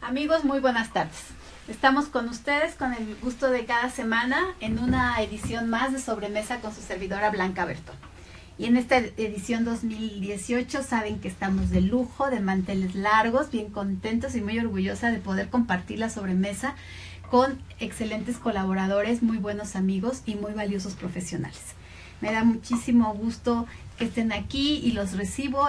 Amigos, muy buenas tardes. Estamos con ustedes con el gusto de cada semana en una edición más de Sobremesa con su servidora Blanca Bertón. Y en esta edición 2018 saben que estamos de lujo, de manteles largos, bien contentos y muy orgullosa de poder compartir la sobremesa con excelentes colaboradores, muy buenos amigos y muy valiosos profesionales. Me da muchísimo gusto que estén aquí y los recibo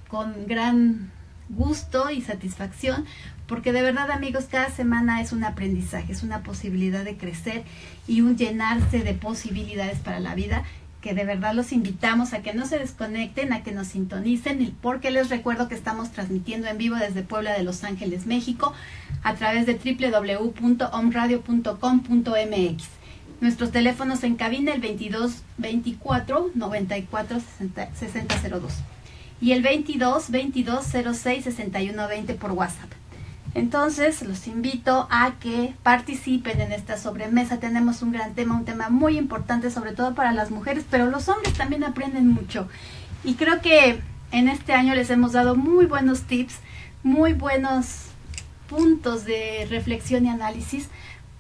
con gran gusto y satisfacción, porque de verdad, amigos, cada semana es un aprendizaje, es una posibilidad de crecer y un llenarse de posibilidades para la vida, que de verdad los invitamos a que no se desconecten, a que nos sintonicen, porque les recuerdo que estamos transmitiendo en vivo desde Puebla de Los Ángeles, México, a través de www.omradio.com.mx. Nuestros teléfonos en cabina, el 22 24 94 6002 y el 22 22 06 61 20 por WhatsApp. Entonces, los invito a que participen en esta sobremesa. Tenemos un gran tema, un tema muy importante, sobre todo para las mujeres, pero los hombres también aprenden mucho. Y creo que en este año les hemos dado muy buenos tips, muy buenos puntos de reflexión y análisis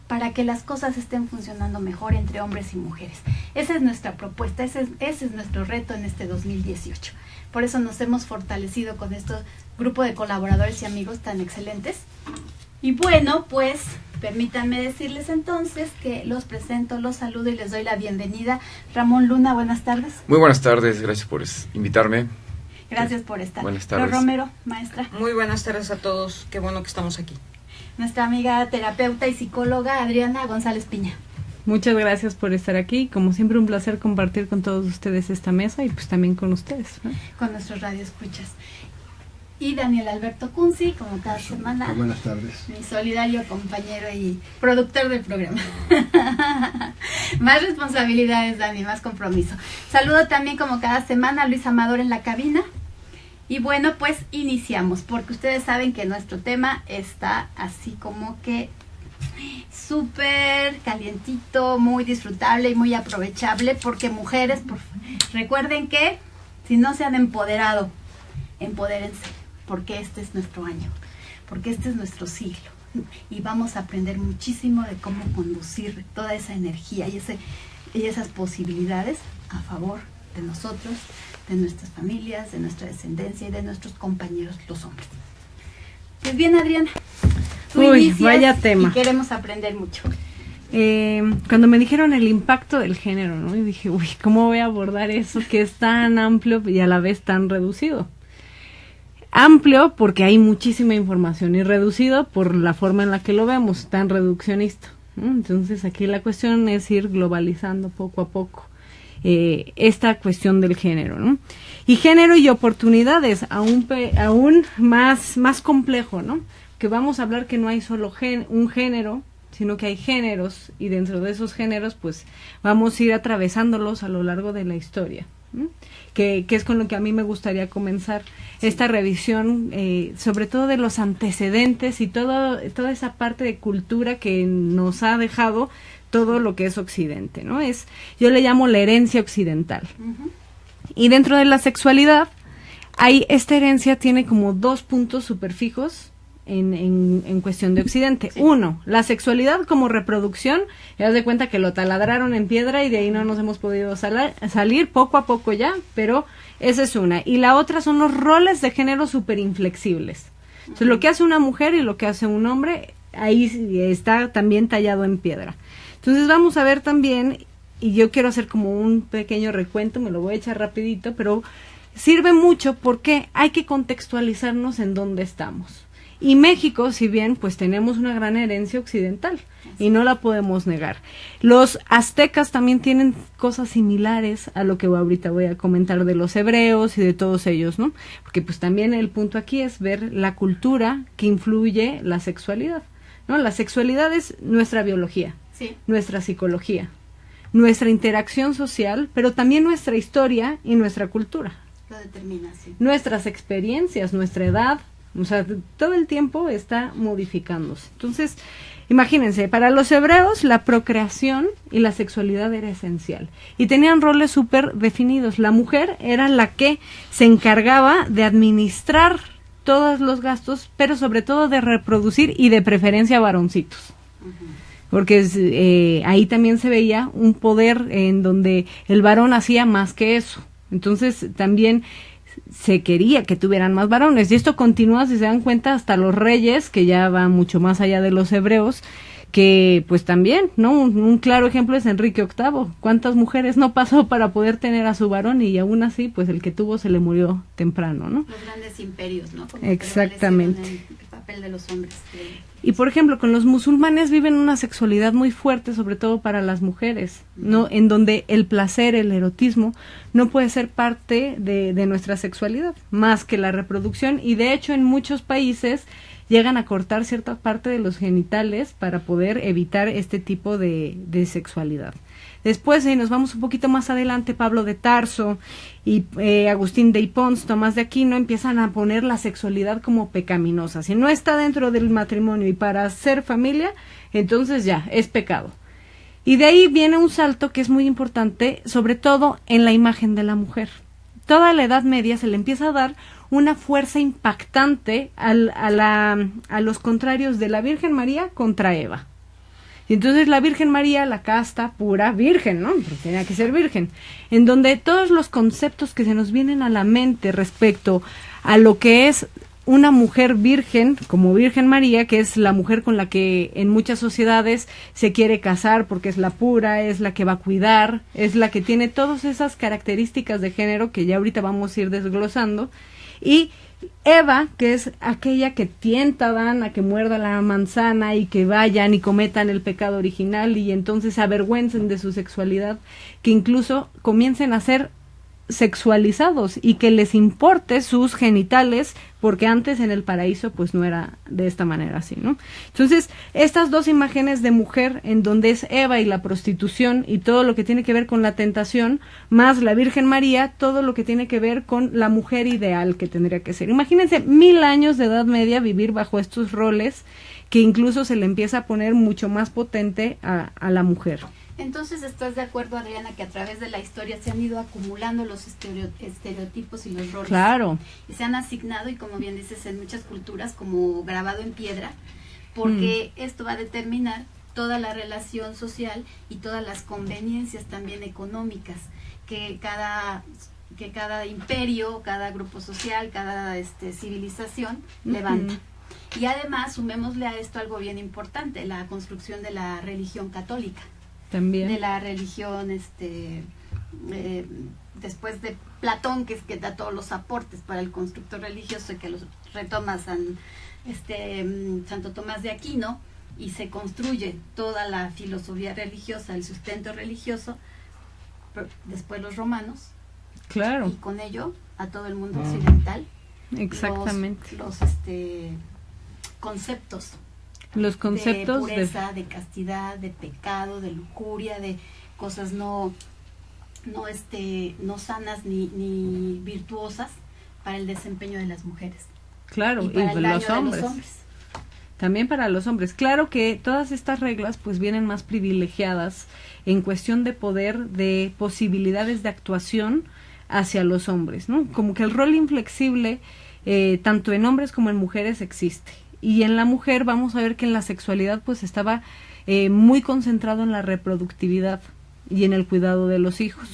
para que las cosas estén funcionando mejor entre hombres y mujeres. Esa es nuestra propuesta, ese es nuestro reto en este 2018. Por eso nos hemos fortalecido con este grupo de colaboradores y amigos tan excelentes. Y bueno, pues permítanme decirles entonces que los presento, los saludo y les doy la bienvenida. Ramón Luna, buenas tardes. Muy buenas tardes, gracias por invitarme. Gracias por estar. Buenas tardes. Flor Romero, maestra. Muy buenas tardes a todos, qué bueno que estamos aquí. Nuestra amiga terapeuta y psicóloga Adriana González Piña. Muchas gracias por estar aquí. Como siempre, un placer compartir con todos ustedes esta mesa y pues también con ustedes, ¿no? Con nuestros radioescuchas. Y Daniel Alberto Kunzi, como cada semana. Muy buenas tardes. Mi solidario compañero y productor del programa. Más responsabilidades, Dani, más compromiso. Saludo también, como cada semana, a Luis Amador en la cabina. Y bueno, pues iniciamos, porque ustedes saben que nuestro tema está así como que súper calientito, muy disfrutable y muy aprovechable, porque mujeres, recuerden que si no se han empoderado, empodérense, porque este es nuestro año, porque este es nuestro siglo, y vamos a aprender muchísimo de cómo conducir toda esa energía y esas posibilidades a favor de nosotros, de nuestras familias, de nuestra descendencia y de nuestros compañeros, los hombres. Pues bien, Adriana, tú inicias, vaya tema. Y queremos aprender mucho. Cuando me dijeron el impacto del género, ¿no? Y dije, ¿cómo voy a abordar eso que es tan amplio y a la vez tan reducido? Amplio porque hay muchísima información y reducido por la forma en la que lo vemos, tan reduccionista, ¿no? Entonces aquí la cuestión es ir globalizando poco a poco esta cuestión del género, ¿no? Y género y oportunidades, aún más complejo, ¿no? Que vamos a hablar que no hay solo un género, sino que hay géneros, y dentro de esos géneros, pues, vamos a ir atravesándolos a lo largo de la historia, ¿no? Que es con lo que a mí me gustaría comenzar esta revisión, sobre todo de los antecedentes y toda esa parte de cultura que nos ha dejado todo lo que es Occidente, ¿no? Yo le llamo la herencia occidental. Uh-huh. Y dentro de la sexualidad, esta herencia tiene como dos puntos súper fijos en cuestión de Occidente. Sí. Uno, la sexualidad como reproducción, ya das de cuenta que lo taladraron en piedra y de ahí no nos hemos podido salir poco a poco ya, pero esa es una. Y la otra son los roles de género súper inflexibles. Entonces, lo que hace una mujer y lo que hace un hombre, ahí está también tallado en piedra. Entonces vamos a ver también, y yo quiero hacer como un pequeño recuento, me lo voy a echar rapidito, pero sirve mucho porque hay que contextualizarnos en dónde estamos. Y México, si bien, pues tenemos una gran herencia occidental y no la podemos negar. Los aztecas también tienen cosas similares a lo que ahorita voy a comentar de los hebreos y de todos ellos, ¿no? Porque pues también el punto aquí es ver la cultura que influye la sexualidad, ¿no? La sexualidad es nuestra biología. Sí. Nuestra psicología, nuestra interacción social, pero también nuestra historia y nuestra cultura. Lo determina, sí. Nuestras experiencias, nuestra edad, o sea, todo el tiempo está modificándose. Entonces, imagínense, para los hebreos la procreación y la sexualidad era esencial y tenían roles súper definidos. La mujer era la que se encargaba de administrar todos los gastos, pero sobre todo de reproducir y de preferencia varoncitos. Porque ahí también se veía un poder en donde el varón hacía más que eso. Entonces también se quería que tuvieran más varones. Y esto continúa, si se dan cuenta, hasta los reyes, que ya va mucho más allá de los hebreos, que pues también, ¿no? Un claro ejemplo es Enrique VIII. ¿Cuántas mujeres no pasó para poder tener a su varón? Y aún así, pues el que tuvo se le murió temprano, ¿no? Los grandes imperios, ¿no? Como exactamente. El papel de los hombres. Y por ejemplo, con los musulmanes viven una sexualidad muy fuerte, sobre todo para las mujeres, ¿no? En donde el placer, el erotismo, no puede ser parte de nuestra sexualidad, más que la reproducción, y de hecho en muchos países llegan a cortar cierta parte de los genitales para poder evitar este tipo de sexualidad. Después, nos vamos un poquito más adelante, Pablo de Tarso y Agustín de Hipons, Tomás de Aquino, empiezan a poner la sexualidad como pecaminosa. Si no está dentro del matrimonio y para hacer familia, entonces ya, es pecado. Y de ahí viene un salto que es muy importante, sobre todo en la imagen de la mujer. Toda la Edad Media se le empieza a dar una fuerza impactante a los contrarios de la Virgen María contra Eva. Y entonces la Virgen María, la casta, pura virgen, ¿no? Porque tenía que ser virgen. En donde todos los conceptos que se nos vienen a la mente respecto a lo que es una mujer virgen, como Virgen María, que es la mujer con la que en muchas sociedades se quiere casar porque es la pura, es la que va a cuidar, es la que tiene todas esas características de género que ya ahorita vamos a ir desglosando. Y Eva, que es aquella que tienta a Adán a que muerda la manzana y que vayan y cometan el pecado original y entonces se avergüencen de su sexualidad, que incluso comiencen a ser sexualizados y que les importe sus genitales, porque antes en el paraíso pues no era de esta manera así, ¿no? Entonces, estas dos imágenes de mujer en donde es Eva y la prostitución y todo lo que tiene que ver con la tentación, más la Virgen María, todo lo que tiene que ver con la mujer ideal que tendría que ser. Imagínense 1000 años de Edad Media vivir bajo estos roles que incluso se le empieza a poner mucho más potente a la mujer. Entonces, ¿estás de acuerdo, Adriana, que a través de la historia se han ido acumulando los estereotipos y los roles? Claro. Y se han asignado, y como bien dices, en muchas culturas como grabado en piedra, porque esto va a determinar toda la relación social y todas las conveniencias también económicas que cada imperio, cada grupo social, cada civilización levanta. Y además, sumémosle a esto algo bien importante, la construcción de la religión católica. También. De la religión, después de Platón, que da todos los aportes para el constructor religioso, y que los retoma Santo Tomás de Aquino, y se construye toda la filosofía religiosa, el sustento religioso, después los romanos, claro, y con ello a todo el mundo occidental. Exactamente. Los conceptos. Los conceptos de pureza, de castidad, de pecado, de lujuria, de cosas no sanas ni virtuosas para el desempeño de las mujeres. Claro, y para los hombres. También para los hombres. Claro que todas estas reglas pues vienen más privilegiadas en cuestión de poder, de posibilidades de actuación hacia los hombres, ¿no? Como que el rol inflexible, tanto en hombres como en mujeres, existe. Y en la mujer vamos a ver que en la sexualidad pues estaba muy concentrado en la reproductividad y en el cuidado de los hijos.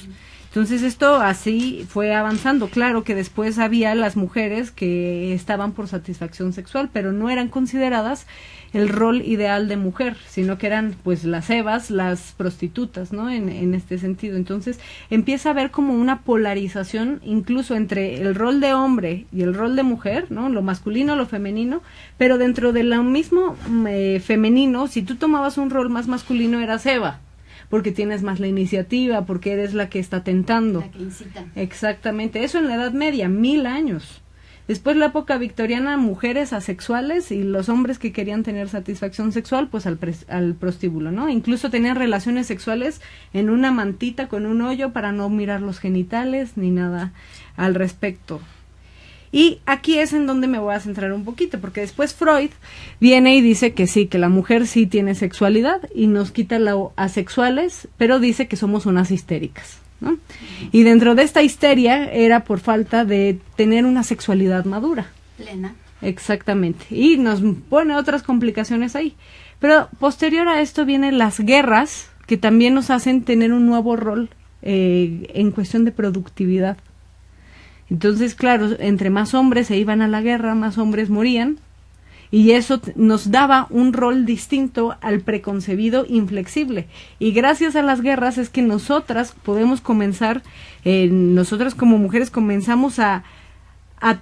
Entonces esto así fue avanzando. Claro que después había las mujeres que estaban por satisfacción sexual, pero no eran consideradas el rol ideal de mujer, sino que eran pues las evas, las prostitutas, ¿no? En este sentido. Entonces empieza a haber como una polarización incluso entre el rol de hombre y el rol de mujer, ¿no? Lo masculino, lo femenino, pero dentro de lo mismo femenino, si tú tomabas un rol más masculino eras Eva, porque tienes más la iniciativa, porque eres la que está tentando. La que incita. Exactamente, eso en la Edad Media, 1000 años. Después la época victoriana, mujeres asexuales y los hombres que querían tener satisfacción sexual, pues al prostíbulo, ¿no? Incluso tenían relaciones sexuales en una mantita con un hoyo para no mirar los genitales ni nada al respecto. Y aquí es en donde me voy a centrar un poquito, porque después Freud viene y dice que sí, que la mujer sí tiene sexualidad y nos quita lo asexuales, pero dice que somos unas histéricas, ¿no? Y dentro de esta histeria era por falta de tener una sexualidad madura. Plena. Exactamente. Y nos pone otras complicaciones ahí. Pero posterior a esto vienen las guerras, que también nos hacen tener un nuevo rol en cuestión de productividad. Entonces, claro, entre más hombres se iban a la guerra, más hombres morían, y eso nos daba un rol distinto al preconcebido inflexible. Y gracias a las guerras es que nosotras podemos comenzar, nosotras como mujeres comenzamos a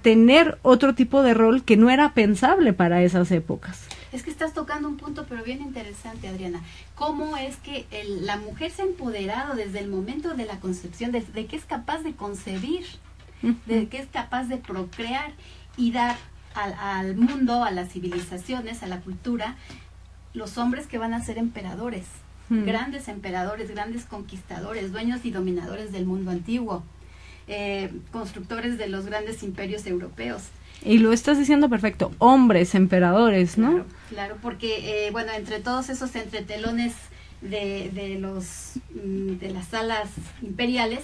tener otro tipo de rol que no era pensable para esas épocas. Es que estás tocando un punto pero bien interesante, Adriana. ¿Cómo es que la mujer se ha empoderado desde el momento de la concepción, de que es capaz de concebir, de que es capaz de procrear y dar al mundo, a las civilizaciones, a la cultura, los hombres que van a ser emperadores, grandes emperadores, grandes conquistadores, dueños y dominadores del mundo antiguo, constructores de los grandes imperios europeos? Y lo estás diciendo perfecto, hombres, emperadores, ¿no? Claro, claro, porque, bueno, entre todos esos entretelones de las salas imperiales,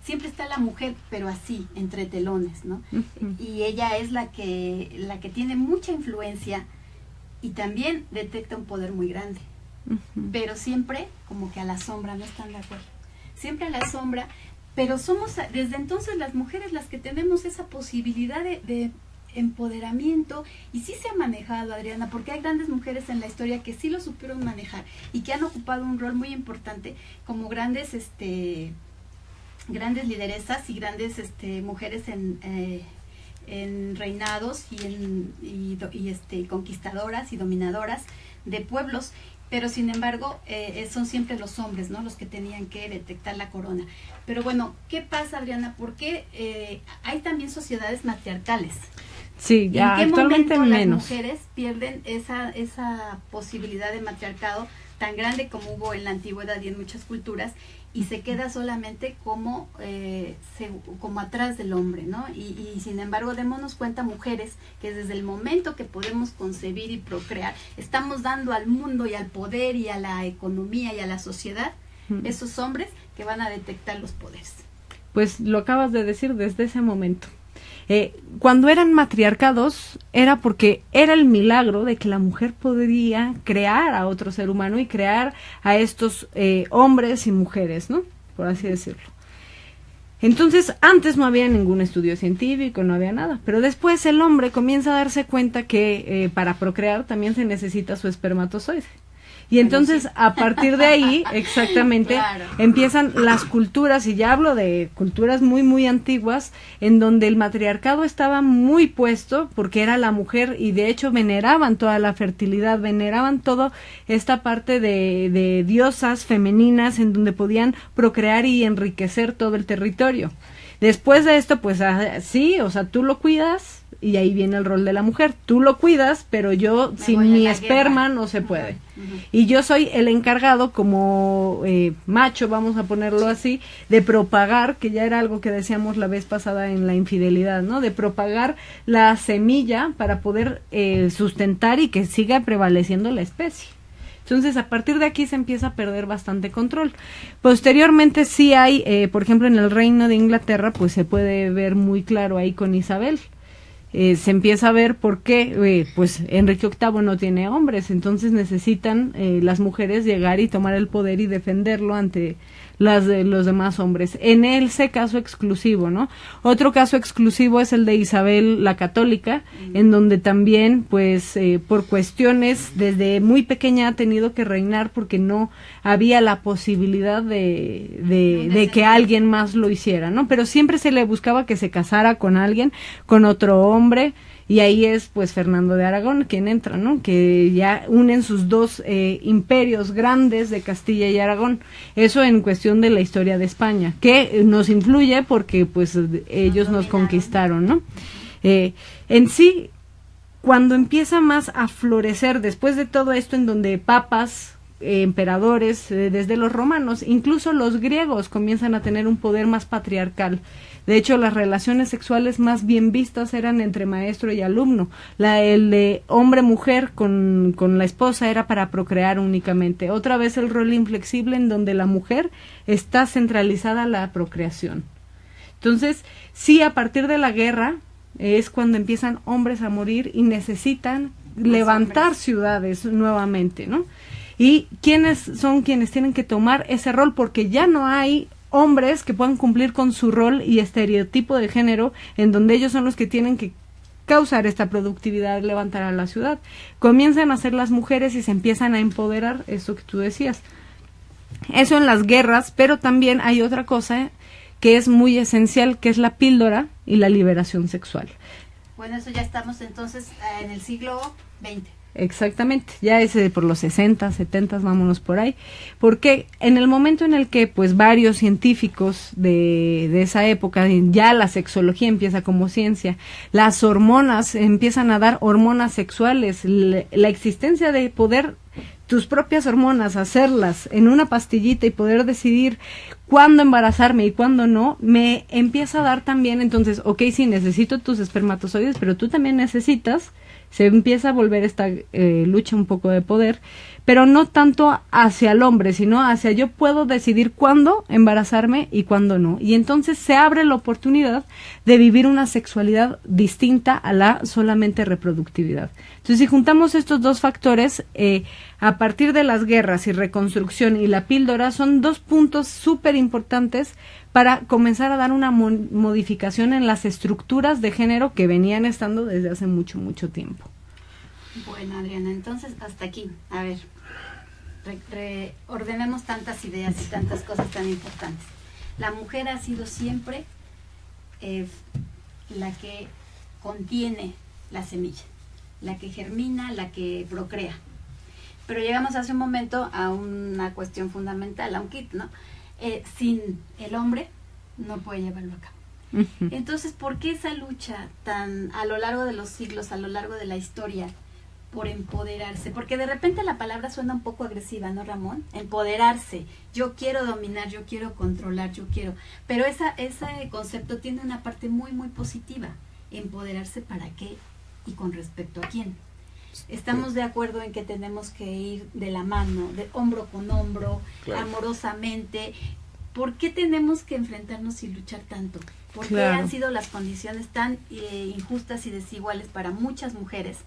siempre está la mujer, pero así, entre telones, ¿no? Y ella es la que tiene mucha influencia y también detecta un poder muy grande. Pero siempre como que a la sombra, no están de acuerdo. Siempre a la sombra, pero somos desde entonces las mujeres las que tenemos esa posibilidad de empoderamiento, y sí se ha manejado, Adriana, porque hay grandes mujeres en la historia que sí lo supieron manejar y que han ocupado un rol muy importante como grandes lideresas y grandes mujeres en reinados y conquistadoras y dominadoras de pueblos, pero sin embargo son siempre los hombres, ¿no?, los que tenían que detectar la corona. Pero bueno, ¿qué pasa, Adriana? Porque hay también sociedades matriarcales. Sí, ya actualmente ¿En qué momento menos. las mujeres pierden esa posibilidad de matriarcado tan grande como hubo en la antigüedad y en muchas culturas, y se queda solamente como atrás del hombre, ¿no? Y sin embargo, démonos cuenta, mujeres, que desde el momento que podemos concebir y procrear, estamos dando al mundo y al poder y a la economía y a la sociedad esos hombres que van a detectar los poderes. Pues lo acabas de decir desde ese momento. Cuando eran matriarcados era porque era el milagro de que la mujer podría crear a otro ser humano y crear a estos hombres y mujeres, ¿no?, por así decirlo. Entonces, antes no había ningún estudio científico, no había nada, pero después el hombre comienza a darse cuenta que para procrear también se necesita su espermatozoide. Y entonces, a partir de ahí, exactamente, claro, empiezan las culturas, y ya hablo de culturas muy, muy antiguas, en donde el matriarcado estaba muy puesto, porque era la mujer, y de hecho veneraban toda la fertilidad, veneraban toda esta parte de diosas femeninas, en donde podían procrear y enriquecer todo el territorio. Después de esto, pues sí, o sea, tú lo cuidas, y ahí viene el rol de la mujer. Tú lo cuidas, pero yo sin mi esperma no se puede. Y yo soy el encargado como macho, vamos a ponerlo así, de propagar, que ya era algo que decíamos la vez pasada en la infidelidad, ¿no? De propagar la semilla para poder sustentar y que siga prevaleciendo la especie. Entonces, a partir de aquí se empieza a perder bastante control. Posteriormente sí hay, por ejemplo, en el Reino de Inglaterra, pues se puede ver muy claro ahí con Isabel. Se empieza a ver por qué, pues Enrique VIII no tiene hombres, entonces necesitan las mujeres llegar y tomar el poder y defenderlo ante las de los demás hombres. En ese caso exclusivo, ¿no? Otro caso exclusivo es el de Isabel la Católica, en donde también, pues, por cuestiones, desde muy pequeña ha tenido que reinar porque no había la posibilidad de que alguien más lo hiciera, ¿no? Pero siempre se le buscaba que se casara con alguien, con otro hombre, y ahí es pues Fernando de Aragón quien entra, ¿no? Que ya unen sus dos imperios grandes de Castilla y Aragón. Eso en cuestión de la historia de España, que nos influye porque pues ellos nos conquistaron, ¿no? En sí, cuando empieza más a florecer después de todo esto, en donde papas, emperadores, desde los romanos, incluso los griegos comienzan a tener un poder más patriarcal. De hecho, las relaciones sexuales más bien vistas eran entre maestro y alumno. El de hombre-mujer con la esposa era para procrear únicamente. Otra vez el rol inflexible en donde la mujer está centralizada la procreación. Entonces, sí, a partir de la guerra, es cuando empiezan hombres a morir y necesitan levantar hombres. Ciudades nuevamente, ¿no? Y quiénes son quienes tienen que tomar ese rol, porque ya no hay hombres que puedan cumplir con su rol y estereotipo de género, en donde ellos son los que tienen que causar esta productividad, levantar a la ciudad. Comienzan a ser las mujeres y se empiezan a empoderar, eso que tú decías. Eso en las guerras, pero también hay otra cosa que es muy esencial, que es la píldora y la liberación sexual. Bueno, eso ya estamos entonces en el siglo XX. Exactamente, ya es por los 60, 70, vámonos por ahí, porque en el momento en el que pues varios científicos de esa época, ya la sexología empieza como ciencia, las hormonas empiezan a dar hormonas sexuales, la existencia de poder tus propias hormonas, hacerlas en una pastillita y poder decidir cuándo embarazarme y cuándo no, me empieza a dar también, entonces, ok, sí, necesito tus espermatozoides, pero tú también necesitas. Se empieza a volver esta lucha un poco de poder, pero no tanto hacia el hombre, sino hacia yo puedo decidir cuándo embarazarme y cuándo no. Y entonces se abre la oportunidad de vivir una sexualidad distinta a la solamente reproductividad. Entonces, si juntamos estos dos factores, a partir de las guerras y reconstrucción y la píldora, son dos puntos súper importantes para comenzar a dar una modificación en las estructuras de género que venían estando desde hace mucho, mucho tiempo. Bueno, Adriana, entonces hasta aquí. A ver, ordenemos tantas ideas y tantas cosas tan importantes. La mujer ha sido siempre la que contiene la semilla, la que germina, la que procrea. Pero llegamos hace un momento a una cuestión fundamental, a un kit, ¿no? Sin el hombre no puede llevarlo a cabo. Entonces, ¿por qué esa lucha tan a lo largo de los siglos, a lo largo de la historia, por empoderarse? Porque de repente la palabra suena un poco agresiva, ¿no, Ramón? Empoderarse. Yo quiero dominar, yo quiero controlar, yo quiero. Pero ese concepto tiene una parte muy, muy positiva. Empoderarse, ¿para qué? Y con respecto a quién. Estamos de acuerdo en que tenemos que ir de la mano, de hombro con hombro, claro, amorosamente. ¿Por qué tenemos que enfrentarnos y luchar tanto? ¿Por qué han sido las condiciones tan injustas y desiguales para muchas mujeres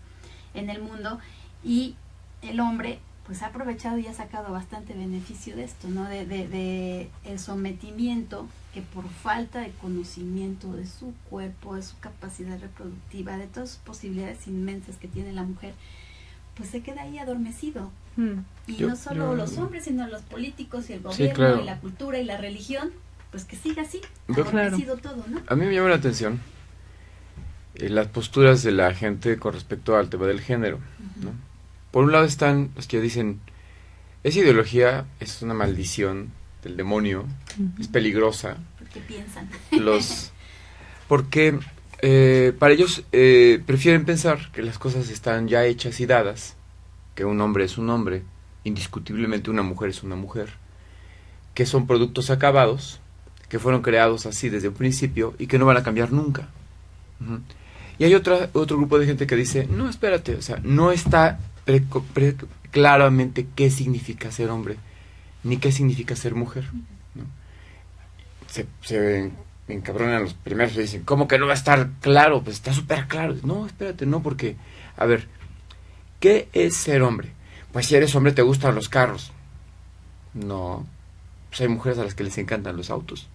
en el mundo? Y el hombre pues ha aprovechado y ha sacado bastante beneficio de esto, ¿no? De el sometimiento, que por falta de conocimiento de su cuerpo, de su capacidad reproductiva, de todas sus posibilidades inmensas que tiene la mujer, pues se queda ahí adormecido. Y no solo los hombres, sino los políticos y el gobierno, sí, claro, y la cultura y la religión, pues que siga así, adormecido todo, ¿no? A mí me llama la atención las posturas de la gente con respecto al tema del género, ¿no? Por un lado están los que dicen, esa ideología es una maldición del demonio, es peligrosa. ¿Por qué piensan? Porque para ellos prefieren pensar que las cosas están ya hechas y dadas, que un hombre es un hombre, indiscutiblemente una mujer es una mujer, que son productos acabados, que fueron creados así desde un principio y que no van a cambiar nunca. Y hay otro grupo de gente que dice, no, espérate, o sea, no está claramente qué significa ser hombre, ni qué significa ser mujer, ¿no? Se encabronan los primeros y dicen, ¿cómo que no va a estar claro? Pues está súper claro. No, espérate, no, porque, a ver, ¿qué es ser hombre? Pues si eres hombre te gustan los carros. No, pues hay mujeres a las que les encantan los autos.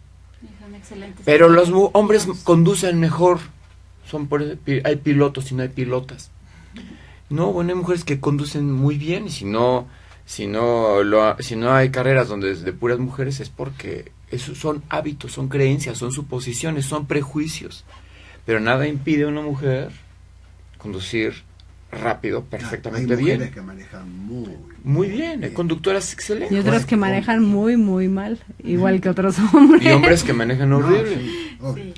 Son excelentes. Pero los hombres conducen mejor. Hay pilotos y no hay pilotas. No, bueno, hay mujeres que conducen muy bien, y si no hay carreras donde es de puras mujeres, es porque esos son hábitos, son creencias, son suposiciones, son prejuicios. Pero nada impide a una mujer conducir rápido, perfectamente bien. Hay mujeres que manejan muy bien, hay conductoras excelentes. Y otras que manejan muy, muy mal, igual que otros hombres. Y hombres que manejan horrible. Sí.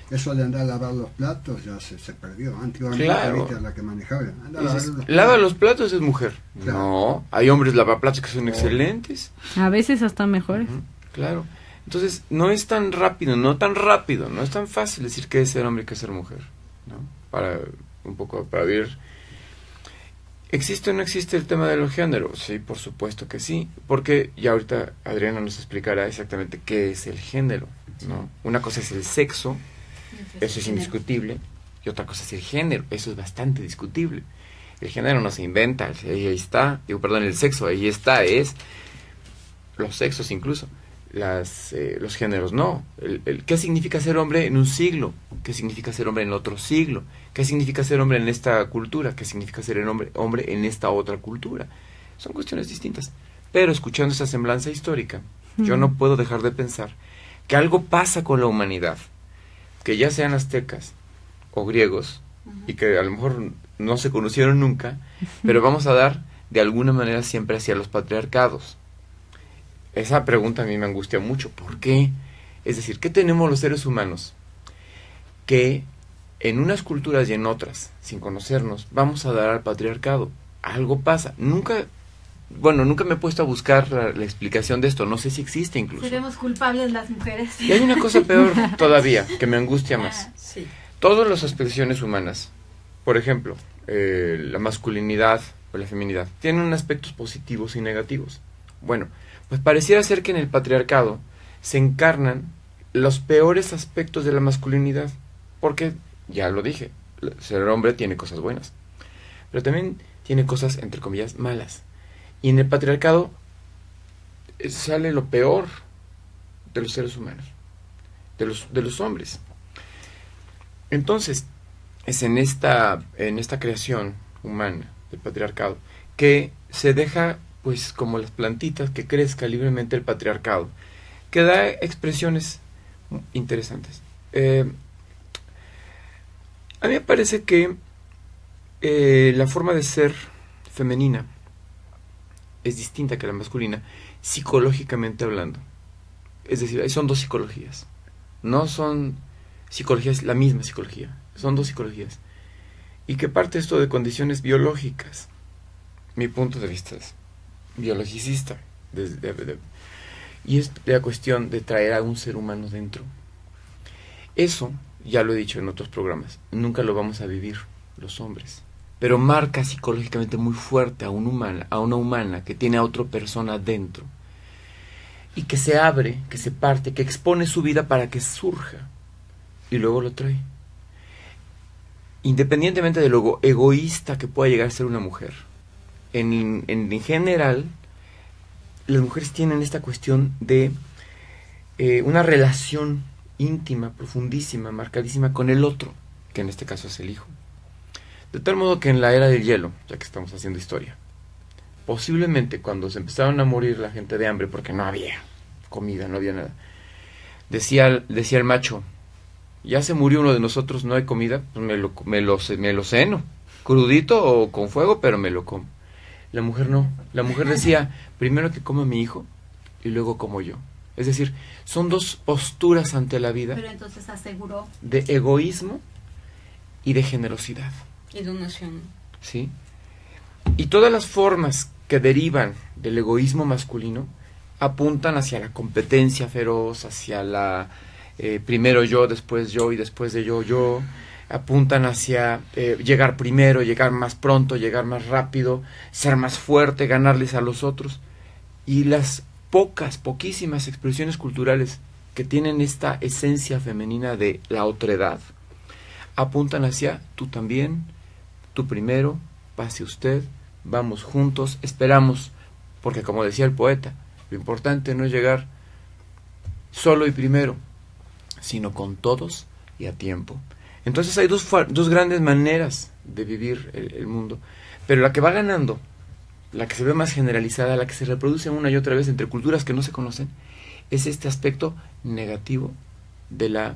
Eso de andar a lavar los platos ya se perdió. Antiguamente, claro, ¿viste? La que manejaba. Lava los platos es mujer. Claro. No, hay hombres lavaplatos que son excelentes. A veces hasta mejores. Claro. Entonces, no es tan rápido, no es tan fácil decir qué es ser hombre y qué es ser mujer, ¿no? Para ver. ¿Existe o no existe el tema de los géneros? Sí, por supuesto que sí. Porque ya ahorita Adriana nos explicará exactamente qué es el género, ¿no? Una cosa es el sexo, eso es indiscutible, y otra cosa es el género. Eso es bastante discutible. El género no se inventa, ahí está, el sexo, ahí está, es los sexos incluso, los géneros no. ¿Qué significa ser hombre en un siglo? ¿Qué significa ser hombre en otro siglo? ¿Qué significa ser hombre en esta cultura? ¿Qué significa ser hombre en esta otra cultura? Son cuestiones distintas. Pero escuchando esa semblanza histórica, yo no puedo dejar de pensar que algo pasa con la humanidad, que ya sean aztecas o griegos, y que a lo mejor no se conocieron nunca, pero vamos a dar de alguna manera siempre hacia los patriarcados. Esa pregunta a mí me angustia mucho. ¿Por qué? Es decir, ¿qué tenemos los seres humanos? Que en unas culturas y en otras, sin conocernos, vamos a dar al patriarcado. Algo pasa. Nunca me he puesto a buscar la explicación de esto. No sé si existe incluso. Seremos culpables las mujeres. Y hay una cosa peor todavía, que me angustia más. Sí. Todas las expresiones humanas, por ejemplo, la masculinidad o la feminidad, tienen aspectos positivos y negativos. Bueno, pues pareciera ser que en el patriarcado se encarnan los peores aspectos de la masculinidad, porque, ya lo dije, ser hombre tiene cosas buenas, pero también tiene cosas, entre comillas, malas. Y en el patriarcado sale lo peor de los seres humanos, de los hombres. Entonces, es en esta creación humana del patriarcado que se deja, pues, como las plantitas, que crezca libremente el patriarcado, que da expresiones interesantes. A mí me parece que la forma de ser femenina es distinta que la masculina, psicológicamente hablando. Es decir, son dos psicologías. No son psicologías, la misma psicología. Son dos psicologías. Y que parte esto de condiciones biológicas. Mi punto de vista es biologicista. Y es la cuestión de traer a un ser humano dentro. Eso, ya lo he dicho en otros programas, nunca lo vamos a vivir los hombres. Pero marca psicológicamente muy fuerte a una humana que tiene a otra persona dentro. Y que se abre, que se parte, que expone su vida para que surja. Y luego lo trae. Independientemente de lo egoísta que pueda llegar a ser una mujer. En general, las mujeres tienen esta cuestión de una relación íntima, profundísima, marcadísima con el otro, que en este caso es el hijo. De tal modo que en la era del hielo, ya que estamos haciendo historia, posiblemente cuando se empezaron a morir la gente de hambre, porque no había comida, no había nada, decía el macho, ya se murió uno de nosotros, no hay comida, pues me lo ceno, crudito o con fuego, pero me lo como. La mujer no, la mujer decía, primero que coma mi hijo y luego como yo. Es decir, son dos posturas ante la vida. Pero entonces aseguró. De egoísmo y de generosidad. Y donación. ¿Sí? Y todas las formas que derivan del egoísmo masculino apuntan hacia la competencia feroz, hacia la primero yo, después yo y después de yo. Apuntan hacia llegar primero, llegar más pronto, llegar más rápido, ser más fuerte, ganarles a los otros. Y las poquísimas expresiones culturales que tienen esta esencia femenina de la otredad apuntan hacia tú también, tú primero, pase usted, vamos juntos, esperamos, porque como decía el poeta, lo importante no es llegar solo y primero, sino con todos y a tiempo. Entonces hay dos grandes maneras de vivir el mundo, pero la que va ganando, la que se ve más generalizada, la que se reproduce una y otra vez entre culturas que no se conocen, es este aspecto negativo de la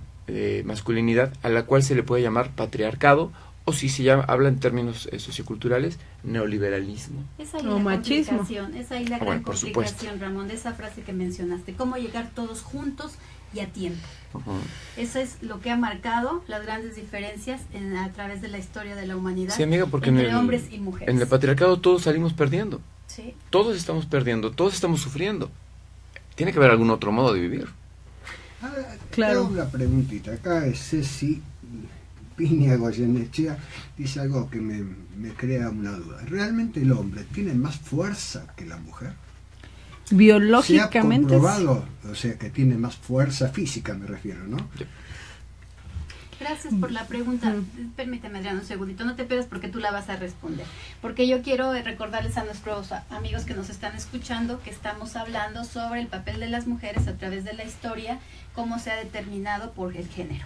masculinidad, a la cual se le puede llamar patriarcado, o si se habla en términos socioculturales, neoliberalismo. Es ahí O la machismo. complicación, es ahí la gran complicación, Ramón, de esa frase que mencionaste, cómo llegar todos juntos y a tiempo. Eso es lo que ha marcado las grandes diferencias a través de la historia de la humanidad, Sí, amiga, porque entre hombres y mujeres. en el patriarcado todos salimos perdiendo. Sí. Todos estamos perdiendo, todos estamos sufriendo. Tiene que haber algún otro modo de vivir. Claro. Tengo una preguntita. Acá es Ceci Piña Goyenechea, dice algo que me crea una duda. ¿Realmente el hombre tiene más fuerza que la mujer? Biológicamente. Se ha comprobado, o sea, que tiene más fuerza física, me refiero, ¿no? Gracias por la pregunta. Permíteme, Adriana, un segundito. No te pierdas porque tú la vas a responder. Porque yo quiero recordarles a nuestros amigos que nos están escuchando que estamos hablando sobre el papel de las mujeres a través de la historia, cómo se ha determinado por el género,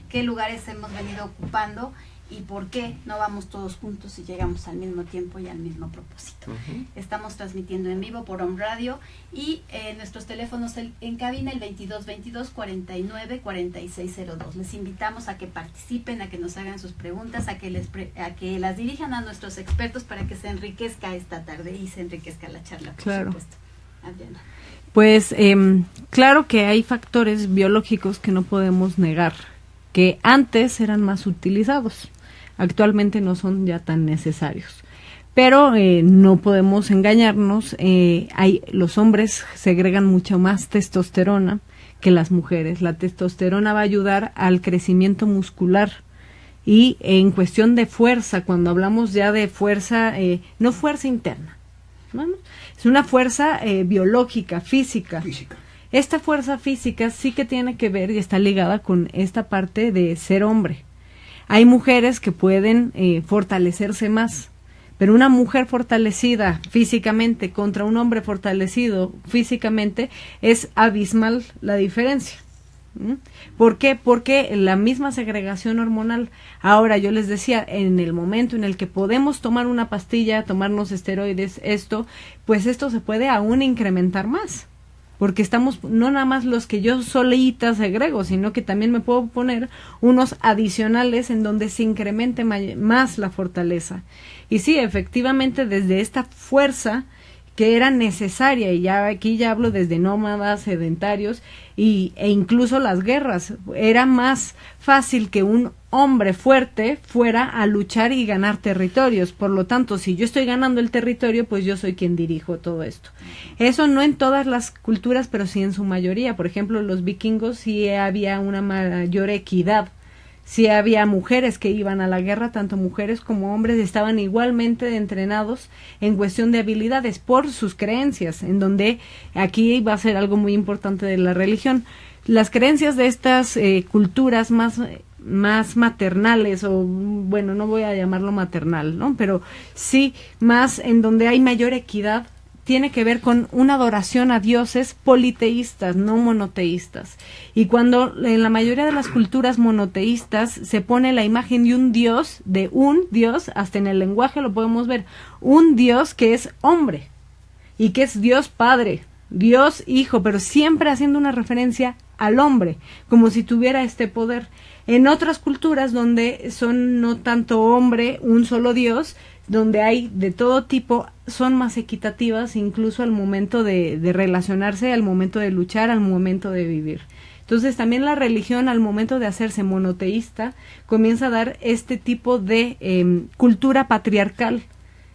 qué lugares hemos venido ocupando y por qué no vamos todos juntos y llegamos al mismo tiempo y al mismo propósito. Estamos transmitiendo en vivo por Home Radio y nuestros teléfonos en cabina el 2222-49-4602. Les invitamos a que participen, a que nos hagan sus preguntas, a que las dirijan a nuestros expertos para que se enriquezca esta tarde y se enriquezca la charla, por supuesto. Adriana. Pues claro que hay factores biológicos que no podemos negar, que antes eran más utilizados. Actualmente no son ya tan necesarios. Pero no podemos engañarnos, los hombres segregan mucho más testosterona que las mujeres. La testosterona va a ayudar al crecimiento muscular y en cuestión de fuerza, cuando hablamos ya de fuerza, no fuerza interna, ¿no? Es una fuerza biológica, física. Esta fuerza física sí que tiene que ver y está ligada con esta parte de ser hombre. Hay mujeres que pueden fortalecerse más, pero una mujer fortalecida físicamente contra un hombre fortalecido físicamente es abismal la diferencia. ¿Por qué? Porque la misma segregación hormonal. Ahora yo les decía, en el momento en el que podemos tomar una pastilla, tomarnos esteroides, pues esto se puede aún incrementar más. Porque estamos, no nada más los que yo solita segrego, sino que también me puedo poner unos adicionales en donde se incremente más la fortaleza. Y sí, efectivamente, desde esta fuerza que era necesaria, y ya aquí ya hablo desde nómadas, sedentarios, e incluso las guerras, era más fácil que un hombre fuerte fuera a luchar y ganar territorios. Por lo tanto, si yo estoy ganando el territorio, pues yo soy quien dirijo todo esto. Eso no en todas las culturas, pero sí en su mayoría. Por ejemplo, los vikingos sí había una mayor equidad. Sí había mujeres que iban a la guerra, tanto mujeres como hombres estaban igualmente entrenados en cuestión de habilidades por sus creencias, en donde aquí va a ser algo muy importante de la religión. Las creencias de estas culturas más maternales, o bueno, no voy a llamarlo maternal, ¿no? Pero sí más en donde hay mayor equidad, tiene que ver con una adoración a dioses politeístas, no monoteístas. Y cuando en la mayoría de las culturas monoteístas se pone la imagen de un dios, hasta en el lenguaje lo podemos ver, un dios que es hombre y que es Dios Padre, Dios Hijo, pero siempre haciendo una referencia al hombre, como si tuviera este poder. En otras culturas donde son no tanto hombre, un solo Dios, donde hay de todo tipo, son más equitativas incluso al momento de relacionarse, al momento de luchar, al momento de vivir. Entonces también la religión al momento de hacerse monoteísta comienza a dar este tipo de cultura patriarcal,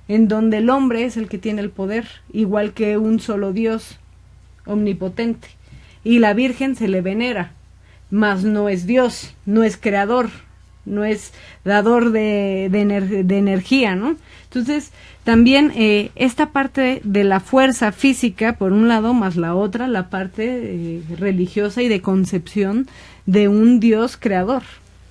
en donde el hombre es el que tiene el poder, igual que un solo Dios omnipotente, y la Virgen se le venera, mas no es Dios, no es creador, no es dador de energía, ¿no? Entonces, también esta parte de la fuerza física, por un lado, más la otra, la parte religiosa y de concepción de un Dios creador,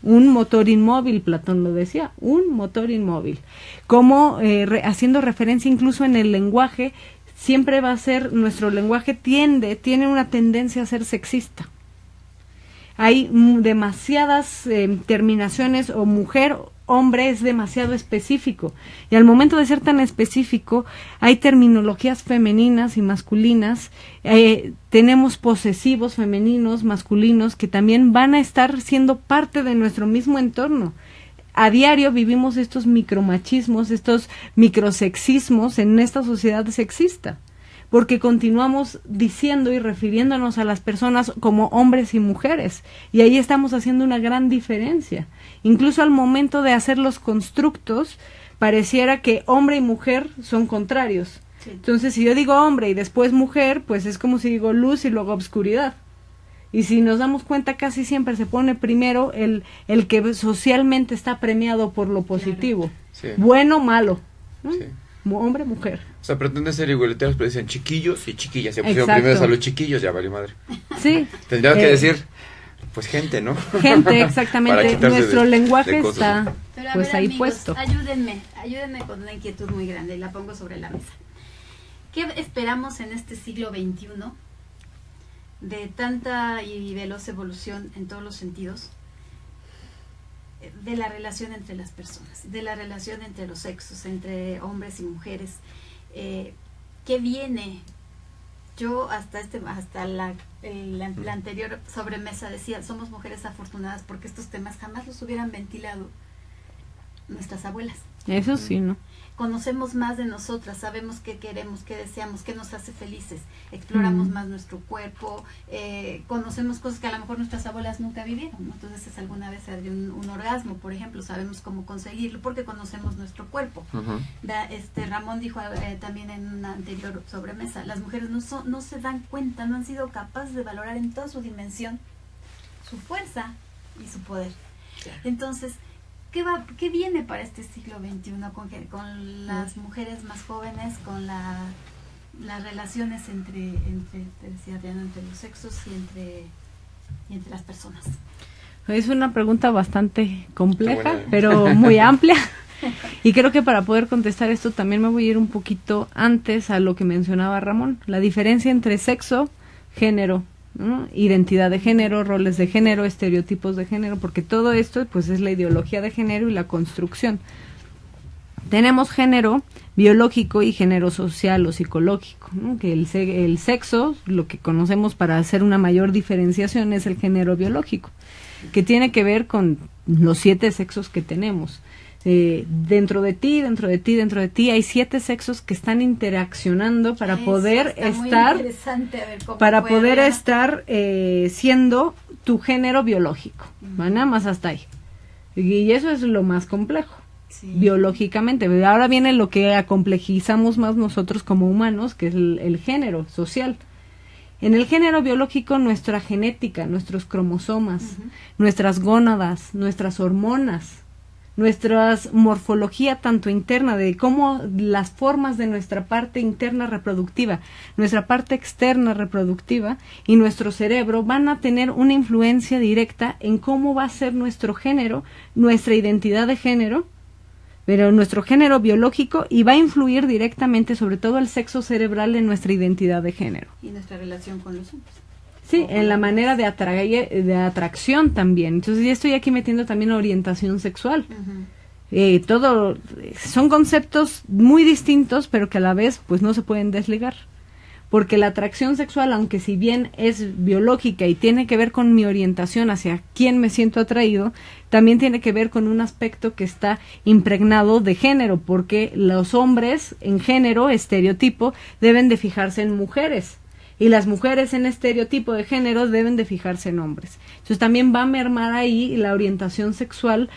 un motor inmóvil, Platón lo decía, un motor inmóvil. Como haciendo referencia incluso en el lenguaje, siempre va a ser, nuestro lenguaje tiene una tendencia a ser sexista. Hay demasiadas terminaciones, o mujer, hombre es demasiado específico, y al momento de ser tan específico hay terminologías femeninas y masculinas, tenemos posesivos femeninos, masculinos, que también van a estar siendo parte de nuestro mismo entorno. A diario vivimos estos micromachismos, estos microsexismos en esta sociedad sexista, porque continuamos diciendo y refiriéndonos a las personas como hombres y mujeres, y ahí estamos haciendo una gran diferencia. Incluso al momento de hacer los constructos, pareciera que hombre y mujer son contrarios. Sí. Entonces, si yo digo hombre y después mujer, pues es como si digo luz y luego obscuridad. Y si nos damos cuenta, casi siempre se pone primero el que socialmente está premiado por lo positivo. Claro. Sí. Bueno, malo, ¿no? Sí. Hombre, mujer. O sea, pretenden ser igualitarios, pero dicen chiquillos y chiquillas. Se pusieron primero a los chiquillos, ya vale madre. Sí. Tendrían que decir pues gente, ¿no? Gente, exactamente. Para quitarse Nuestro de lenguaje cosas. está Pero a pues ver, ahí amigos, puesto. Ayúdenme con una inquietud muy grande y la pongo sobre la mesa. ¿Qué esperamos en este siglo XXI de tanta y veloz evolución en todos los sentidos? De la relación entre las personas, de la relación entre los sexos, entre hombres y mujeres. ¿Qué viene? Yo hasta la anterior sobremesa decía, somos mujeres afortunadas porque estos temas jamás los hubieran ventilado nuestras abuelas. Eso sí, ¿no? Conocemos más de nosotras, sabemos qué queremos, qué deseamos, qué nos hace felices, exploramos más nuestro cuerpo, conocemos cosas que a lo mejor nuestras abuelas nunca vivieron, ¿no? Entonces, si alguna vez había un orgasmo, por ejemplo, sabemos cómo conseguirlo porque conocemos nuestro cuerpo. Ujú. Ramón dijo también en una anterior sobremesa, las mujeres no se dan cuenta, no han sido capaces de valorar en toda su dimensión su fuerza y su poder. Entonces, ¿qué viene para este siglo XXI con las mujeres más jóvenes, con las relaciones entre los sexos y entre las personas? Es una pregunta bastante compleja, Buena. pero muy amplia. Y creo que para poder contestar esto también me voy a ir un poquito antes a lo que mencionaba Ramón, la diferencia entre sexo, género, ¿no? Identidad de género, roles de género, estereotipos de género, porque todo esto pues es la ideología de género y la construcción. Tenemos género biológico y género social o psicológico, ¿no? Que el sexo, lo que conocemos para hacer una mayor diferenciación, es el género biológico, que tiene que ver con los 7 sexos que tenemos. Dentro de ti hay 7 sexos que están interaccionando para poder estar siendo tu género biológico. Nada más hasta ahí. Y eso es lo más complejo, biológicamente. Ahora viene lo que acomplejizamos más nosotros como humanos, que es el género social. En el género biológico, nuestra genética, nuestros cromosomas, nuestras gónadas, nuestras hormonas, nuestra morfología tanto interna de cómo las formas de nuestra parte interna reproductiva, nuestra parte externa reproductiva y nuestro cerebro van a tener una influencia directa en cómo va a ser nuestro género, nuestra identidad de género, pero nuestro género biológico, y va a influir directamente sobre todo el sexo cerebral en nuestra identidad de género. Y nuestra relación con los hombres. Sí, en la manera de atracción también. Entonces ya estoy aquí metiendo también orientación sexual. Todo son conceptos muy distintos, pero que a la vez pues no se pueden desligar. Porque la atracción sexual, aunque si bien es biológica y tiene que ver con mi orientación hacia quién me siento atraído, también tiene que ver con un aspecto que está impregnado de género, porque los hombres en género, estereotipo, deben de fijarse en mujeres. Y las mujeres en estereotipo de género deben de fijarse en hombres. Entonces también va a mermar ahí la orientación sexual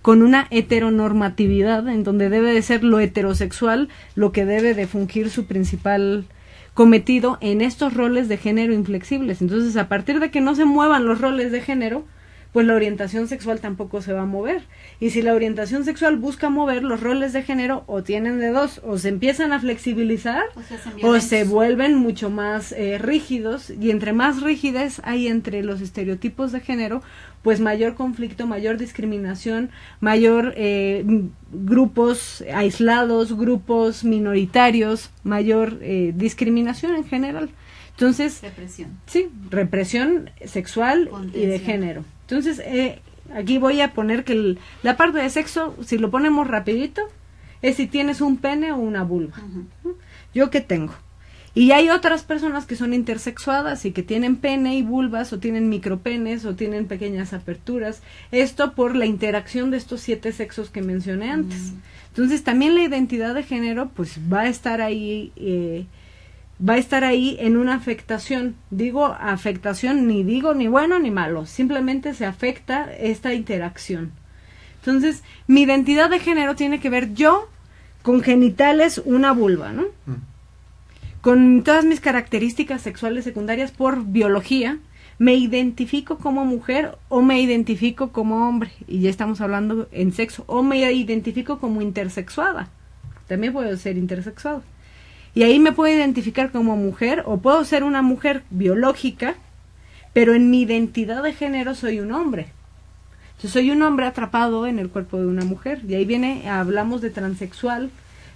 con una heteronormatividad en donde debe de ser lo heterosexual lo que debe de fungir su principal cometido en estos roles de género inflexibles. Entonces, a partir de que no se muevan los roles de género, pues la orientación sexual tampoco se va a mover. Y si la orientación sexual busca mover los roles de género, o tienen de dos, o se empiezan a flexibilizar, o se vuelven mucho más rígidos, y entre más rigidez hay entre los estereotipos de género, pues mayor conflicto, mayor discriminación, mayor grupos aislados, grupos minoritarios, mayor discriminación en general. Entonces, represión sexual y de género. Entonces, aquí voy a poner que la parte de sexo, si lo ponemos rapidito, es si tienes un pene o una vulva. ¿Yo qué tengo? Y hay otras personas que son intersexuadas y que tienen pene y vulvas, o tienen micropenes, o tienen pequeñas aperturas. Esto por la interacción de estos 7 sexos que mencioné antes. Entonces, también la identidad de género, pues, va a estar ahí en una afectación. Digo afectación, ni digo ni bueno ni malo, simplemente se afecta esta interacción. Entonces, mi identidad de género tiene que ver yo con genitales, una vulva, ¿no? Con todas mis características sexuales secundarias por biología, me identifico como mujer o me identifico como hombre, y ya estamos hablando en sexo, o me identifico como intersexuada, también puedo ser intersexuada. Y ahí me puedo identificar como mujer, o puedo ser una mujer biológica, pero en mi identidad de género soy un hombre. Yo soy un hombre atrapado en el cuerpo de una mujer. Y ahí viene, hablamos de transexual,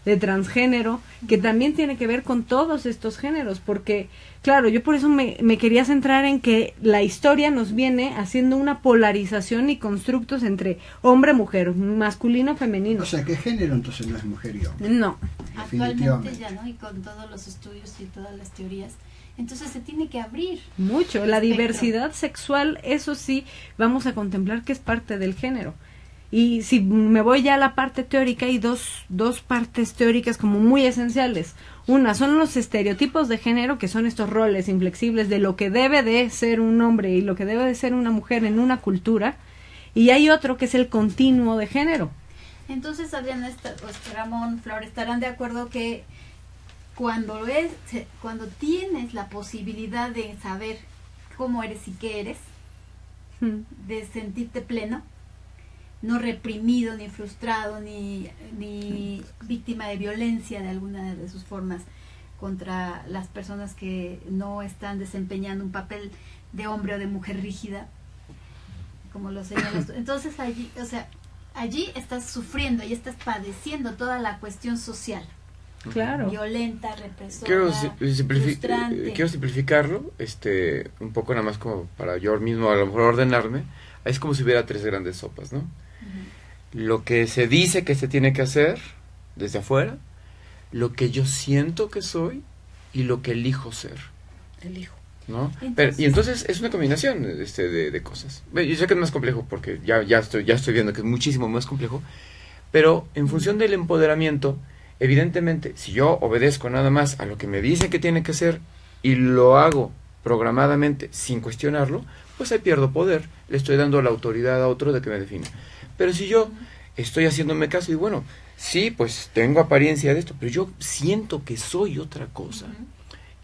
de transgénero, que también tiene que ver con todos estos géneros, porque, claro, yo por eso me quería centrar en que la historia nos viene haciendo una polarización y constructos entre hombre-mujer, masculino-femenino. O sea, ¿qué género entonces no es mujer y hombre? No. Actualmente ya, ¿no? Y con todos los estudios y todas las teorías. Entonces se tiene que abrir. Mucho. La espectro. diversidad sexual, eso sí, vamos a contemplar que es parte del género. Y si me voy ya a la parte teórica, hay dos partes teóricas como muy esenciales. Una son los estereotipos de género, que son estos roles inflexibles de lo que debe de ser un hombre y lo que debe de ser una mujer en una cultura. Y hay otro que es el continuo de género. Entonces, Adriana, Ramón, Flor, estarán de acuerdo que cuando tienes la posibilidad de saber cómo eres y qué eres, de sentirte pleno, no reprimido, ni frustrado, ni víctima de violencia de alguna de sus formas contra las personas que no están desempeñando un papel de hombre o de mujer rígida, como lo señalas tú. Entonces allí estás sufriendo y estás padeciendo toda la cuestión social. Claro. Violenta, represora, frustrante. Quiero simplificarlo, un poco nada más como para yo mismo a lo mejor ordenarme. Es como si hubiera 3 grandes sopas, ¿no? Lo que se dice que se tiene que hacer desde afuera, lo que yo siento que soy y lo que elijo ser. Elijo. ¿No? Y entonces es una combinación de cosas. Yo sé que es más complejo porque ya estoy viendo que es muchísimo más complejo, pero en función del empoderamiento, evidentemente, si yo obedezco nada más a lo que me dicen que tiene que ser y lo hago programadamente sin cuestionarlo, pues ahí pierdo poder, le estoy dando la autoridad a otro de que me defina. Pero si yo estoy haciéndome caso y bueno, sí, pues tengo apariencia de esto, pero yo siento que soy otra cosa.